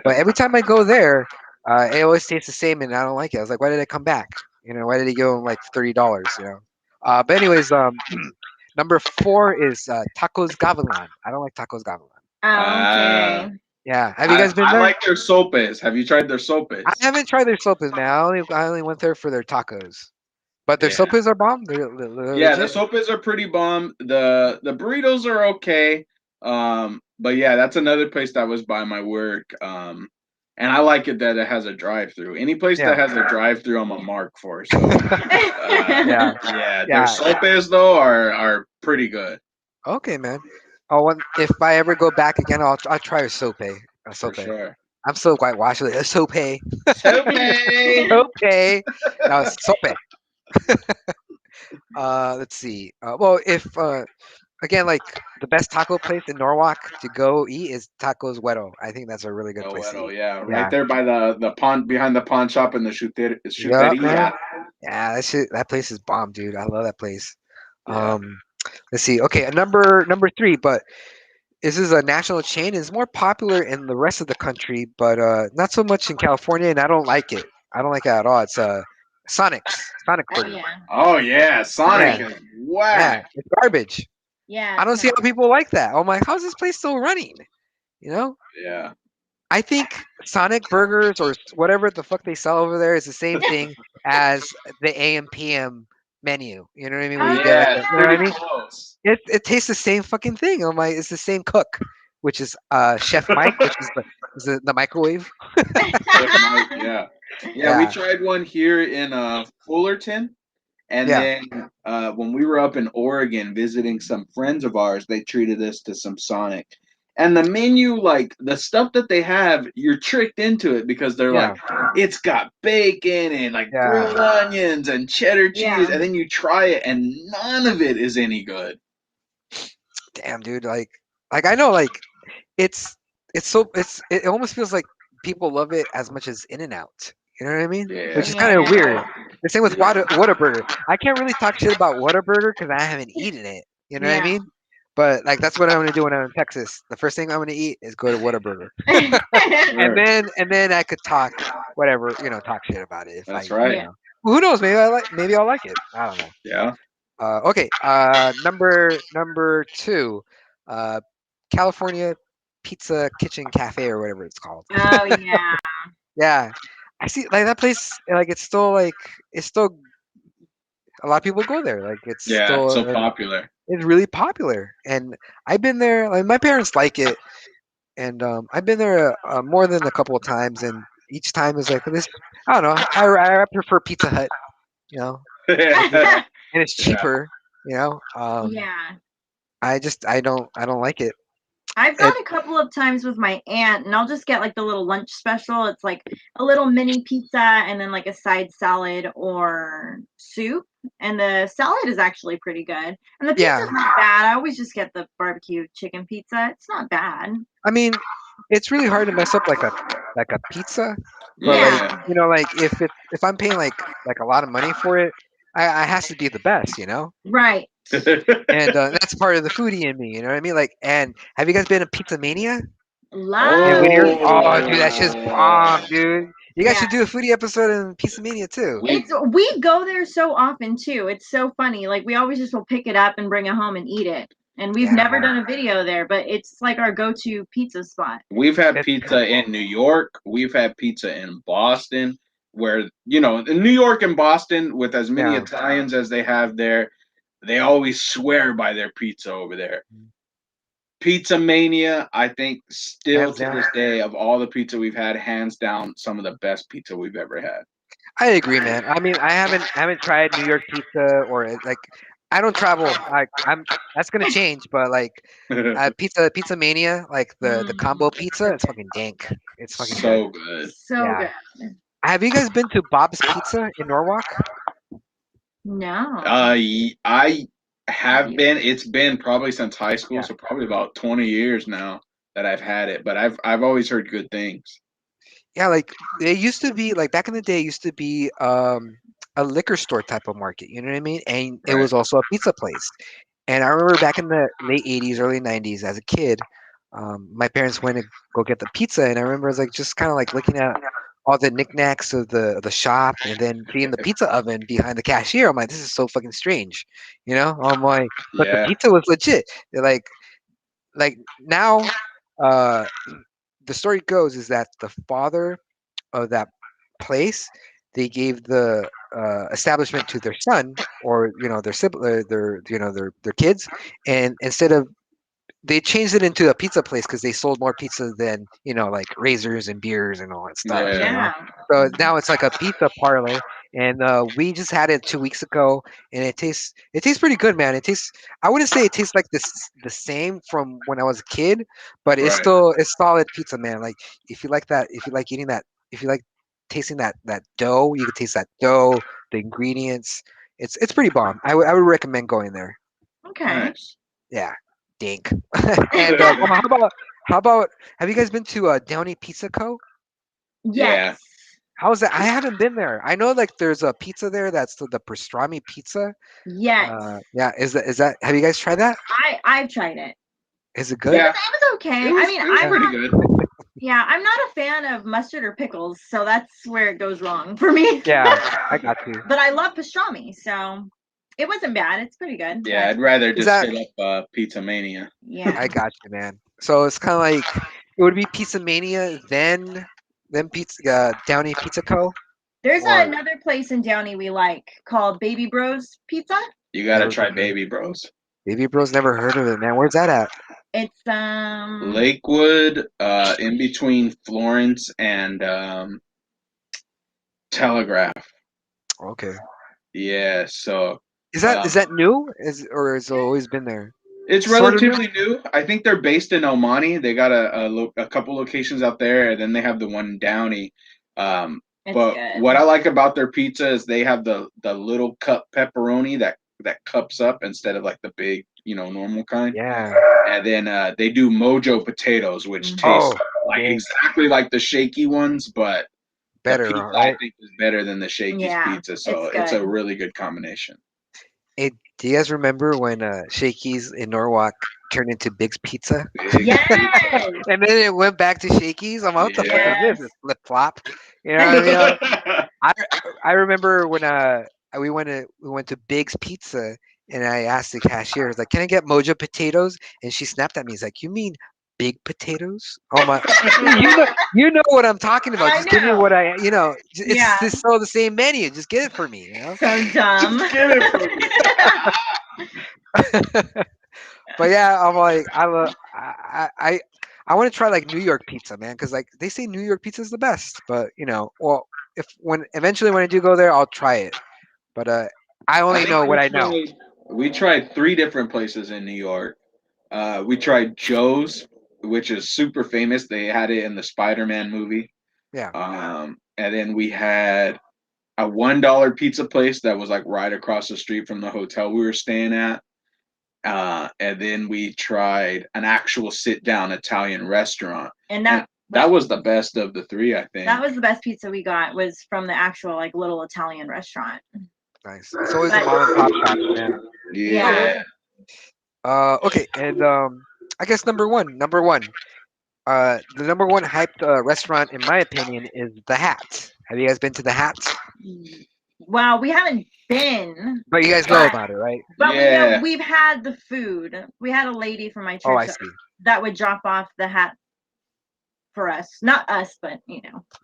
Speaker 1: But every time I go there, it always tastes the same, and I don't like it. I was like, why did I come back? Why did he give him like $30? But anyways, number four is Tacos Gavilan. I don't like Tacos Gavilan.
Speaker 3: Okay.
Speaker 2: uh,
Speaker 1: Yeah, have you
Speaker 2: I
Speaker 1: guys been
Speaker 2: I
Speaker 1: there?
Speaker 2: like their sopes. Have you tried their
Speaker 1: I
Speaker 2: sopes?
Speaker 1: haven't tried their sopes, man. I only went there for their tacos. But their
Speaker 2: Yeah.
Speaker 1: sopes are bomb. They're
Speaker 2: Yeah, the
Speaker 1: legit.
Speaker 2: sopes are pretty bomb. The burritos are okay. But yeah, that's another place that was by my work. And I like it that it has a drive through. Any place
Speaker 1: Yeah.
Speaker 2: that has a drive through, I'm a mark for. So
Speaker 1: Yeah.
Speaker 2: yeah, their
Speaker 1: Yeah.
Speaker 2: sopes though are pretty good
Speaker 1: Okay, man. Oh, if I ever go back again, I'll try a sope. A
Speaker 2: for
Speaker 1: sope.
Speaker 2: sure.
Speaker 1: I'm so whitewashed. Like, a sope.
Speaker 2: Sope.
Speaker 1: Sope. No, sope. Let's see. Well, if again, like the best taco place in Norwalk to go eat is Tacos Güero. I think that's a really good place to
Speaker 2: Soweto,
Speaker 1: eat.
Speaker 2: yeah, right
Speaker 1: Yeah.
Speaker 2: there by the pawn behind the pawn shop and the
Speaker 1: Yup, man.
Speaker 2: chuteria.
Speaker 1: Yeah, that place is bomb, dude. I love that place.
Speaker 2: Yeah.
Speaker 1: Um, let's see. Okay, number three, but this is a national chain. It's more popular in the rest of the country, but not so much in California, and I don't like it. I don't like it at all. It's Sonic
Speaker 3: Oh
Speaker 1: Burger.
Speaker 3: yeah.
Speaker 2: Oh yeah,
Speaker 1: Yeah,
Speaker 2: Sonic is
Speaker 1: yeah,
Speaker 2: whack.
Speaker 1: it's garbage.
Speaker 3: Yeah,
Speaker 1: I
Speaker 3: it's
Speaker 1: don't see
Speaker 3: not
Speaker 1: how
Speaker 3: good.
Speaker 1: people like that. I'm like, how's this place still running? You know,
Speaker 2: Yeah.
Speaker 1: I think Sonic Burgers or whatever the fuck they sell over there is the same thing as the AM PM menu. You know what I mean? Where you get
Speaker 3: Oh
Speaker 1: like
Speaker 2: Yeah,
Speaker 1: a,
Speaker 2: it's
Speaker 1: you know what I
Speaker 2: pretty
Speaker 3: yeah.
Speaker 1: mean?
Speaker 2: close.
Speaker 1: It tastes the same fucking thing. I'm like, it's the same cook, which is Chef Mike, which is the microwave.
Speaker 2: Chef Mike, yeah. Yeah, we
Speaker 1: Yeah,
Speaker 2: tried one here in Fullerton. And
Speaker 1: yeah,
Speaker 2: then when we were up in Oregon visiting some friends of ours, they treated us to some Sonic. And the menu, like the stuff that they have, you're tricked into it because they're
Speaker 1: yeah,
Speaker 2: like, it's got bacon and like
Speaker 1: yeah.
Speaker 2: grilled onions and cheddar cheese.
Speaker 3: Yeah.
Speaker 2: And then you try it and none of it is any good.
Speaker 1: Damn, dude. Like I know, like it's it almost feels like people love it as much as In and Out. You know what I mean? Which
Speaker 2: Yeah.
Speaker 1: is kind of
Speaker 3: Yeah.
Speaker 1: weird. The same with Whataburger. I can't really talk shit about Whataburger because I haven't eaten it. You know what I
Speaker 3: Yeah.
Speaker 1: mean? But like that's what I'm gonna do when I'm in Texas. The first thing I'm gonna eat is go to Whataburger,
Speaker 2: Sure.
Speaker 1: and then I could talk whatever talk shit about it if
Speaker 2: That's
Speaker 1: you
Speaker 2: right.
Speaker 3: Yeah.
Speaker 1: know. Who knows? Maybe I'll like it. I don't know.
Speaker 2: Yeah.
Speaker 1: Okay. Number two, uh, California Pizza Kitchen Cafe or whatever it's called.
Speaker 3: Oh yeah.
Speaker 1: Yeah, I see. Like that place, like it's still a lot of people go there. Like
Speaker 2: Yeah. So popular.
Speaker 1: it's really popular, and I've been there. Like my parents like it, and I've been there more than a couple of times, and each time is like this. I don't know. I prefer Pizza Hut. You know, it's just
Speaker 2: Yeah.
Speaker 1: and it's cheaper. You know,
Speaker 3: Yeah.
Speaker 1: I don't like it.
Speaker 3: I've
Speaker 1: It
Speaker 3: gone a couple of times with my aunt, and I'll just get like the little lunch special. It's like a little mini pizza and then like a side salad or soup. And the salad is actually pretty good. And the
Speaker 1: yeah.
Speaker 3: pizza's not bad. I always just get the barbecue chicken pizza. It's not bad.
Speaker 1: I mean, it's really hard to mess up like a pizza, but like
Speaker 3: Yeah.
Speaker 2: Yeah.
Speaker 1: like if I'm paying like a lot of money for it, I has to be the best, you know.
Speaker 3: Right.
Speaker 1: And that's part of the foodie in me, you know what I mean? Like, and have you guys been to Pizza Mania in
Speaker 3: Love
Speaker 1: Whittier?
Speaker 3: Pizza
Speaker 1: Oh, dude,
Speaker 3: Mania.
Speaker 1: that's just
Speaker 2: Oh.
Speaker 1: bomb, dude. You guys
Speaker 3: Yeah.
Speaker 1: should do a foodie episode in Pizza Mania too.
Speaker 2: We
Speaker 3: We go there so often too. It's so funny. Like we always just will pick it up and bring it home and eat it. And we've
Speaker 1: Yeah,
Speaker 3: never
Speaker 1: man.
Speaker 3: done a video there, but it's like our go-to pizza spot.
Speaker 2: We've had
Speaker 1: It's
Speaker 2: pizza in New York. We've had pizza in Boston, where, you know, in New York and Boston, with as many
Speaker 1: yeah,
Speaker 2: Italians as they have there, they always swear by their pizza over there. Pizza Mania, I think, still
Speaker 1: hands
Speaker 2: to
Speaker 1: down.
Speaker 2: this day, of all the pizza we've had, hands down, some of the best pizza we've ever
Speaker 1: I agree, man. I mean, I haven't tried New York pizza or like I don't travel. I'm that's gonna change, but like
Speaker 2: had.
Speaker 1: Pizza Mania, like the
Speaker 3: Mm,
Speaker 1: combo pizza, it's fucking dank. It's fucking good.
Speaker 2: So good.
Speaker 3: so
Speaker 1: Yeah.
Speaker 3: good.
Speaker 1: Have you guys been to Bob's Pizza in Norwalk?
Speaker 3: No.
Speaker 2: I
Speaker 3: Have
Speaker 2: have
Speaker 3: you?
Speaker 2: been. It's been probably since high school,
Speaker 1: Yeah.
Speaker 2: so probably about 20 years now that I've had it. But I've always heard good things.
Speaker 1: Yeah, like it used to be like back in the day, it used to be a liquor store type of market. You know what I mean? And it
Speaker 2: Right.
Speaker 1: was also a pizza place. And I remember back in the late '80s, early '90s, as a kid, my parents went to go get the pizza, and I remember I was like just kind of like looking at all the knickknacks of the shop, and then seeing the pizza oven behind the cashier. I'm like, this is so fucking strange, you know? I'm like, but the
Speaker 2: Yeah.
Speaker 1: pizza was legit. They're like now, uh, the story goes is that the father of that place, they gave the establishment to their son or their their their kids, and instead of they changed it into a pizza place because they sold more pizza than like razors and beers and all that stuff.
Speaker 2: Yeah.
Speaker 3: Yeah.
Speaker 1: So now it's like a pizza parlor, and we just had it 2 weeks ago, and it tastes pretty good, man. It tastes I wouldn't say it tastes like this the same from when I was a kid, but
Speaker 2: Right.
Speaker 1: it's solid pizza, man. Like if you like that, if you like eating that, if you like tasting that dough, you can taste that dough, the ingredients. It's pretty bomb. I would recommend going there.
Speaker 3: Okay.
Speaker 2: Nice.
Speaker 1: Yeah, dink. And how about have you guys been to Downey Pizza Co?
Speaker 2: Yeah.
Speaker 3: Yes.
Speaker 1: How's that? I haven't been there. I know like there's a pizza there that's the pastrami pizza.
Speaker 3: Yes.
Speaker 1: Yeah, is that have you guys tried that?
Speaker 3: I've tried it.
Speaker 1: Is it
Speaker 3: It
Speaker 1: good?
Speaker 3: was
Speaker 2: Yeah.
Speaker 3: it was okay. I mean,
Speaker 2: It was
Speaker 3: I'm
Speaker 1: Yeah,
Speaker 2: pretty
Speaker 3: not
Speaker 2: good.
Speaker 3: yeah, I'm not a fan of mustard or pickles, so that's where it goes wrong for me.
Speaker 1: yeah, I got you.
Speaker 3: But I love pastrami, so it wasn't bad. It's pretty good,
Speaker 2: Yeah,
Speaker 3: but
Speaker 2: I'd rather
Speaker 1: Is
Speaker 2: just
Speaker 1: that
Speaker 2: hit up Pizza Mania.
Speaker 1: I
Speaker 3: yeah.
Speaker 1: got you, man. So it's kind of like it would be Pizza Mania, then Pizza Downey Pizza Co.
Speaker 3: There's
Speaker 1: Or
Speaker 3: another place in Downey we like called Baby Bros Pizza.
Speaker 2: You gotta
Speaker 1: never
Speaker 2: try
Speaker 1: been there.
Speaker 2: Baby Bros.
Speaker 1: Baby Bros never heard of it, man. Where's that at?
Speaker 3: It's
Speaker 2: Lakewood, in between Florence and Telegraph.
Speaker 1: Okay.
Speaker 2: Yeah, so
Speaker 1: Is that
Speaker 2: um,
Speaker 1: is that new? Is or has it always been there?
Speaker 2: it's
Speaker 1: Sort of new.
Speaker 2: relatively new. I think they're based in Omani. They got a couple locations out there, and then they have the one in Downey. Um,
Speaker 3: it's
Speaker 2: but what
Speaker 3: good.
Speaker 2: I like about their pizza is they have the little cup pepperoni that cups up instead of like the big, normal kind.
Speaker 1: Yeah.
Speaker 2: And then they do Mojo potatoes, which taste
Speaker 1: Oh,
Speaker 2: like
Speaker 1: dang.
Speaker 2: exactly like the shaky ones, but the
Speaker 1: Better, all
Speaker 2: pizza I
Speaker 1: right?
Speaker 2: think is better than the Shakey's
Speaker 3: Yeah,
Speaker 2: pizza. So
Speaker 3: it's
Speaker 2: it's a
Speaker 3: good.
Speaker 2: really good combination.
Speaker 1: Hey, do you guys remember when Shakey's in Norwalk turned into Big's Pizza?
Speaker 2: Big pizza.
Speaker 3: Yes.
Speaker 1: And then it went back to Shakey's? I'm like, what the fuck is
Speaker 2: Yeah.
Speaker 1: this?
Speaker 3: Yes.
Speaker 1: This flip flop? You know what I mean? I I remember when we went to Big's Pizza, and I asked the cashier, I was like, "Can I get Mojo potatoes?" And she snapped at me. He's like, "You mean big potatoes?" Oh my, you know what I'm talking about.
Speaker 3: I
Speaker 1: Just give me
Speaker 3: know.
Speaker 1: what it's
Speaker 3: Yeah.
Speaker 1: just all the same menu. Just get it for me.
Speaker 3: So dumb.
Speaker 2: Just get it from me.
Speaker 1: But yeah, I'm like, I want to try like New York pizza, man, because like they say New York pizza is the best. But well, if when eventually when I do go there, I'll try it. But I
Speaker 2: I
Speaker 1: only
Speaker 2: think
Speaker 1: know what I know.
Speaker 2: we tried three different places in New York. We tried Joe's, which is super famous. They had it in the Spider-Man movie.
Speaker 1: Yeah,
Speaker 2: And then we had a $1 pizza place that was like right across the street from the hotel we were staying at. And then we tried an actual sit-down Italian restaurant,
Speaker 3: And
Speaker 2: and that was the best of the three, I
Speaker 3: that
Speaker 2: think.
Speaker 3: was the best pizza we got was from the actual like little Italian restaurant.
Speaker 1: nice. It's always the
Speaker 3: But
Speaker 1: mom and pop shops, man.
Speaker 3: yeah.
Speaker 2: Yeah.
Speaker 1: Okay, and I guess number one, the number one hyped restaurant in my opinion is the Hat. Have you guys been to the Hat?
Speaker 3: Well, we haven't been,
Speaker 1: But you guys know
Speaker 3: but
Speaker 1: about it, right?
Speaker 3: we know
Speaker 2: Yeah.
Speaker 3: we've had the food. We had a lady from my
Speaker 1: Oh,
Speaker 3: church
Speaker 1: I see.
Speaker 3: that would drop off the hat for us. Not us, but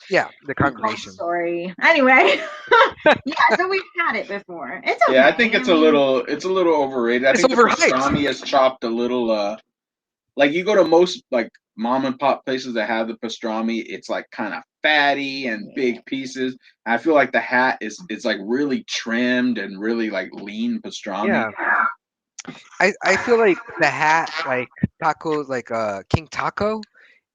Speaker 1: Yeah, the
Speaker 3: long
Speaker 1: congregation.
Speaker 3: story. Anyway, yeah, so we've had it before. It's
Speaker 2: Yeah, I
Speaker 3: okay.
Speaker 2: think
Speaker 3: I mean,
Speaker 2: it's a little overrated. I
Speaker 1: It's
Speaker 2: think the
Speaker 1: overhyped.
Speaker 2: pastrami is chopped a little like you go to most like mom and pop places that have the pastrami, it's like kind of fatty and
Speaker 3: yeah,
Speaker 2: big pieces. I feel like the hat is like really trimmed and really like lean pastrami.
Speaker 1: Yeah, I feel like the Hat, like tacos, like King Taco.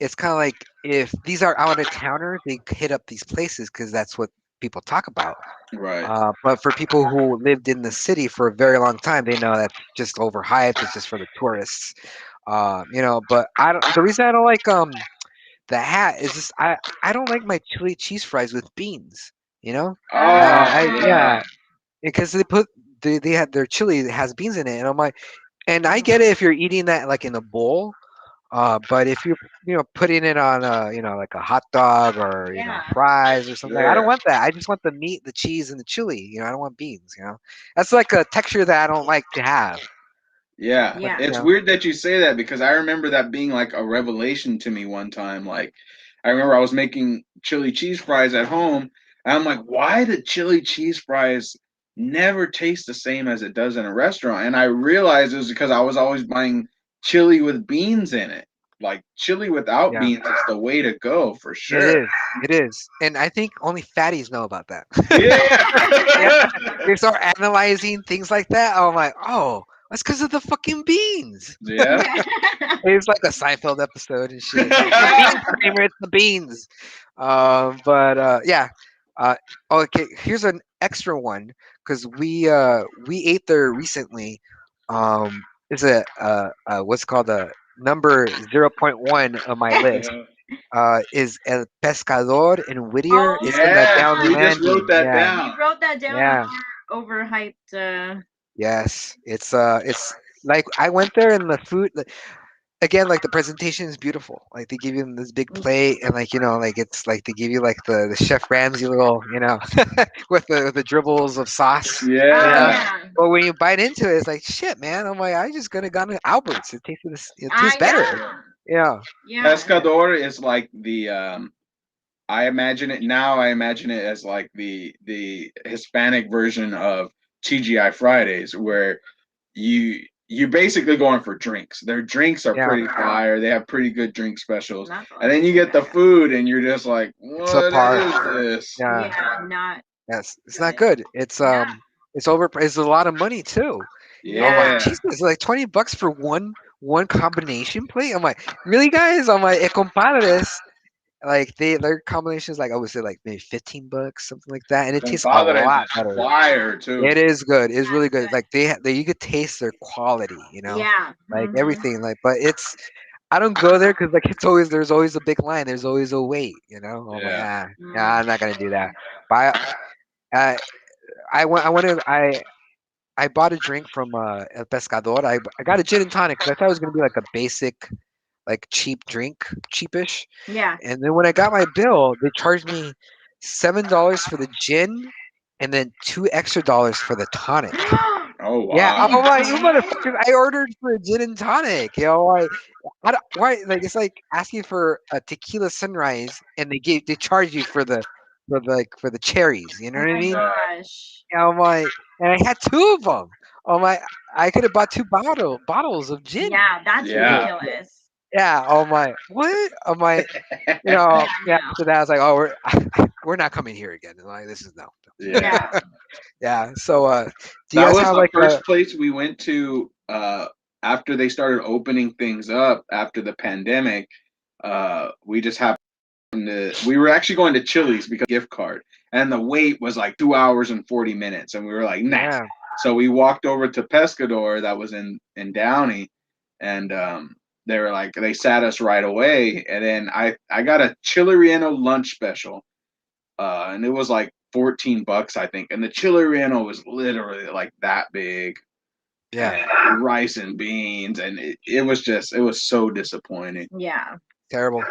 Speaker 1: It's kind of like if these are out of towners, they hit up these places because that's what people talk about.
Speaker 2: Right.
Speaker 1: But for people who lived in the city for a very long time, they know that's just overhyped. It's just for the tourists. But I don't. The reason I don't like the Hat is just I don't like my chili cheese fries with beans. You know,
Speaker 2: Oh
Speaker 1: yeah,
Speaker 2: yeah.
Speaker 1: because they had their chili that has beans in it, and I'm like, and I get it if you're eating that like in a bowl. But if you're putting it on like a hot dog or
Speaker 3: yeah,
Speaker 1: fries or something, I don't
Speaker 2: Sure.
Speaker 1: want that. I just want the meat, the cheese, and the chili. I don't want beans. That's like a texture that I don't like to have.
Speaker 2: Yeah.
Speaker 1: But
Speaker 3: yeah.
Speaker 2: It's weird that you say that because I remember that being like a revelation to me one time. Like I remember I was making chili cheese fries at home And I'm like, why the chili cheese fries never taste the same as it does in a restaurant? And I realized it was because I was always buying chili with beans in it. Like chili without
Speaker 1: Yeah,
Speaker 2: beans is the way to go for
Speaker 1: it
Speaker 2: sure.
Speaker 1: is. It is, and I think only fatties know about that. Yeah,
Speaker 2: Yeah.
Speaker 1: they start analyzing things like that. I'm like, oh, that's because of the fucking beans.
Speaker 2: Yeah.
Speaker 1: It's like a Seinfeld episode and shit. It's the beans, Kramer. It's the beans. But yeah. Uh, okay. Here's an extra one because we ate there recently. Is what's called a number 0.1 of my list. Is El Pescador in Whittier.
Speaker 3: Oh
Speaker 1: It's in the
Speaker 2: Yes,
Speaker 1: Downey
Speaker 2: we just wrote
Speaker 1: Landing.
Speaker 2: that
Speaker 1: Yeah,
Speaker 3: we
Speaker 2: down.
Speaker 3: wrote that down on
Speaker 1: yeah.
Speaker 3: our overhyped.
Speaker 1: Yes, it's like I went there and the food again, like the presentation is beautiful. Like they give you this big plate and like like it's like they give you like the Chef Ramsay little with the dribbles of sauce. You
Speaker 3: Oh
Speaker 1: know,
Speaker 2: Yeah.
Speaker 3: yeah,
Speaker 1: but when you bite into it, it's like shit, man. I'm like I just gonna gone to Alberts. It tastes better.
Speaker 3: yeah,
Speaker 1: Yeah,
Speaker 3: yeah.
Speaker 2: Pescador is like the I imagine it now. I imagine it as like the Hispanic version of TGI Fridays, where you basically going for drinks. Their drinks are
Speaker 1: yeah.
Speaker 2: pretty fire. They have pretty good drink specials,
Speaker 3: Not the
Speaker 2: and then you
Speaker 3: only
Speaker 2: get the food, and you're just like,
Speaker 1: It's
Speaker 2: what
Speaker 1: subpar.
Speaker 2: is this?
Speaker 1: Yeah,
Speaker 3: yeah, not
Speaker 1: yes, it's not
Speaker 3: good.
Speaker 1: good.
Speaker 3: Yeah,
Speaker 1: It's over. It's a lot of money too. I'm like,
Speaker 3: yeah.
Speaker 2: Yeah,
Speaker 1: Jesus, like $20 for one combination plate. I'm like, really, guys? I'm like, compadres. Like their combination is like I would say like maybe $15, something like that, and it tastes a
Speaker 2: compadres
Speaker 1: lot
Speaker 2: is
Speaker 1: better.
Speaker 2: fire too.
Speaker 1: It is good. It's really
Speaker 3: That's
Speaker 1: good.
Speaker 3: good.
Speaker 1: Like you could taste their quality.
Speaker 3: Yeah.
Speaker 1: Like
Speaker 3: Mhm.
Speaker 1: everything. Like, but I don't go there because like there's always a big line. There's always a wait. I'm like
Speaker 2: Yeah.
Speaker 1: yeah,
Speaker 3: Mm.
Speaker 1: I'm not gonna do that. But I went to I bought a drink from El Pescador. I got a gin and tonic because I thought it was gonna be like a basic like cheap drink, cheapish.
Speaker 3: Yeah.
Speaker 1: And then when I got my bill, they charged me $7 for the gin, and then $2 extra for the tonic.
Speaker 2: Oh
Speaker 1: Yeah,
Speaker 3: They
Speaker 2: wow.
Speaker 1: I'm like, you
Speaker 3: did.
Speaker 1: motherfuckers! I ordered for a gin and tonic. Like, why? Like, it's like asking for a tequila sunrise, and they charge you for the cherries. You know
Speaker 3: Oh
Speaker 1: what I
Speaker 3: my
Speaker 1: mean?
Speaker 2: Yeah.
Speaker 3: gosh.
Speaker 1: Yeah, I'm like, and I had two of them. I'm like, I could have bought two bottles of gin.
Speaker 3: Yeah, that's
Speaker 2: Yeah.
Speaker 3: ridiculous.
Speaker 1: Yeah, I'm like, what? I'm like,
Speaker 3: Yeah,
Speaker 1: yeah.
Speaker 3: no.
Speaker 1: After that, I was like, oh, we're not coming here again. Like, this is no.
Speaker 2: Yeah.
Speaker 3: Yeah.
Speaker 1: Yeah. So, do you
Speaker 2: That
Speaker 1: guys
Speaker 2: was
Speaker 1: have
Speaker 2: the
Speaker 1: like a?
Speaker 2: first place we went to after they started opening things up after the pandemic. We just happened to, we were actually going to Chili's because gift card, and the wait was like 2 hours and 40 minutes, and we were like, nah.
Speaker 1: Yeah.
Speaker 2: So we walked over to Pescador that was in Downey, and they were like they sat us right away, and then I got a chili relleno lunch special, and it was like $14 I think, and the chili relleno was literally like that big,
Speaker 1: Yeah.
Speaker 2: and rice and beans, and it was just it was so disappointing.
Speaker 3: Yeah.
Speaker 1: Terrible.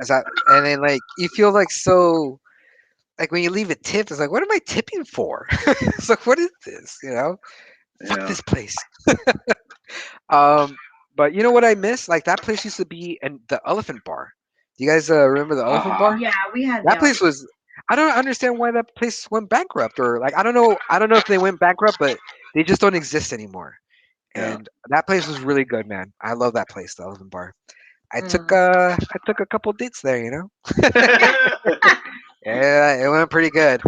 Speaker 1: Is that? And then like you feel like so like when you leave a tip, it's like, what am I tipping for? It's like, what is this? Fuck
Speaker 2: Yeah.
Speaker 1: this place. Um, but you know what I miss? Like that place used to be in the Elephant Bar. Do you guys remember the
Speaker 2: Uh
Speaker 1: Elephant
Speaker 2: huh.
Speaker 1: Bar?
Speaker 3: Yeah, we had
Speaker 1: That
Speaker 3: that.
Speaker 1: place was. I don't understand why that place went bankrupt, or like I don't know. I don't know if they went bankrupt, but they just don't exist anymore.
Speaker 2: Yeah.
Speaker 1: And that place was really good, man. I love that place, the Elephant Bar.
Speaker 3: Mm.
Speaker 1: I took a couple dates there. Yeah, it went pretty good.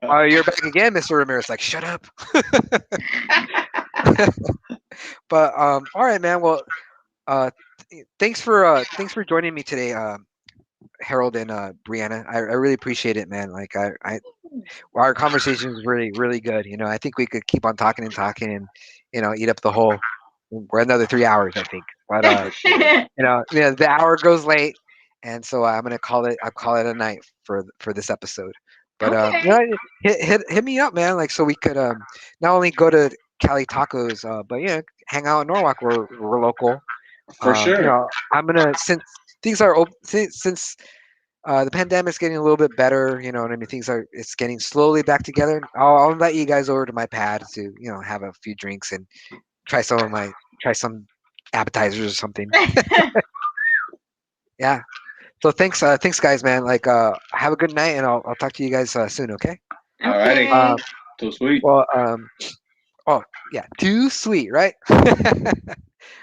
Speaker 1: Oh, you're back again, Mr. Ramirez. Like, shut up. But all right, man. Well, thanks for joining me today, Harold and Brianna. I really appreciate it, man. Like, our conversation is really good. I think we could keep on talking and talking, and eat up the whole. We're another 3 hours, I think. But the hour goes late, and so I'm gonna call it. I'll call it a night for this episode. But
Speaker 3: Okay.
Speaker 1: hit me up, man. Like so we could not only go to Cali Tacos, but hang out in Norwalk. We're local.
Speaker 2: For sure.
Speaker 1: I'm gonna since things are since the pandemic's getting a little bit better. You know what I mean? It's getting slowly back together. I'll invite you guys over to my pad to have a few drinks and try some appetizers or something. Yeah. So thanks guys, man. Like have a good night, and I'll talk to you guys soon. Okay.
Speaker 2: Alrighty,
Speaker 3: Okay.
Speaker 1: Um.
Speaker 2: so sweet.
Speaker 1: Well. Oh yeah. Too sweet, right?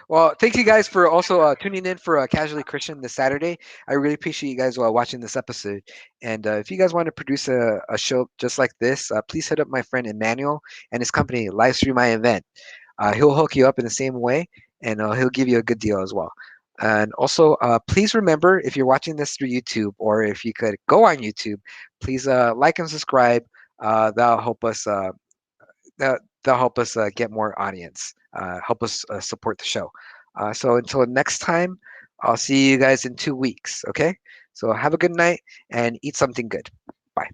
Speaker 1: Well, thank you guys for also tuning in for Casually Christian this Saturday. I really appreciate you guys watching this episode. And if you guys want to produce a show just like this, please hit up my friend Emmanuel and his company, Livestream My Event. He'll hook you up in the same way, and he'll give you a good deal as well. And also, please remember if you're watching this through YouTube, or if you could go on YouTube, please like and subscribe. That'll help us. That'll help us get more audience. Help us support the show. So until next time, I'll see you guys in 2 weeks. Okay. So have a good night and eat something good. Bye.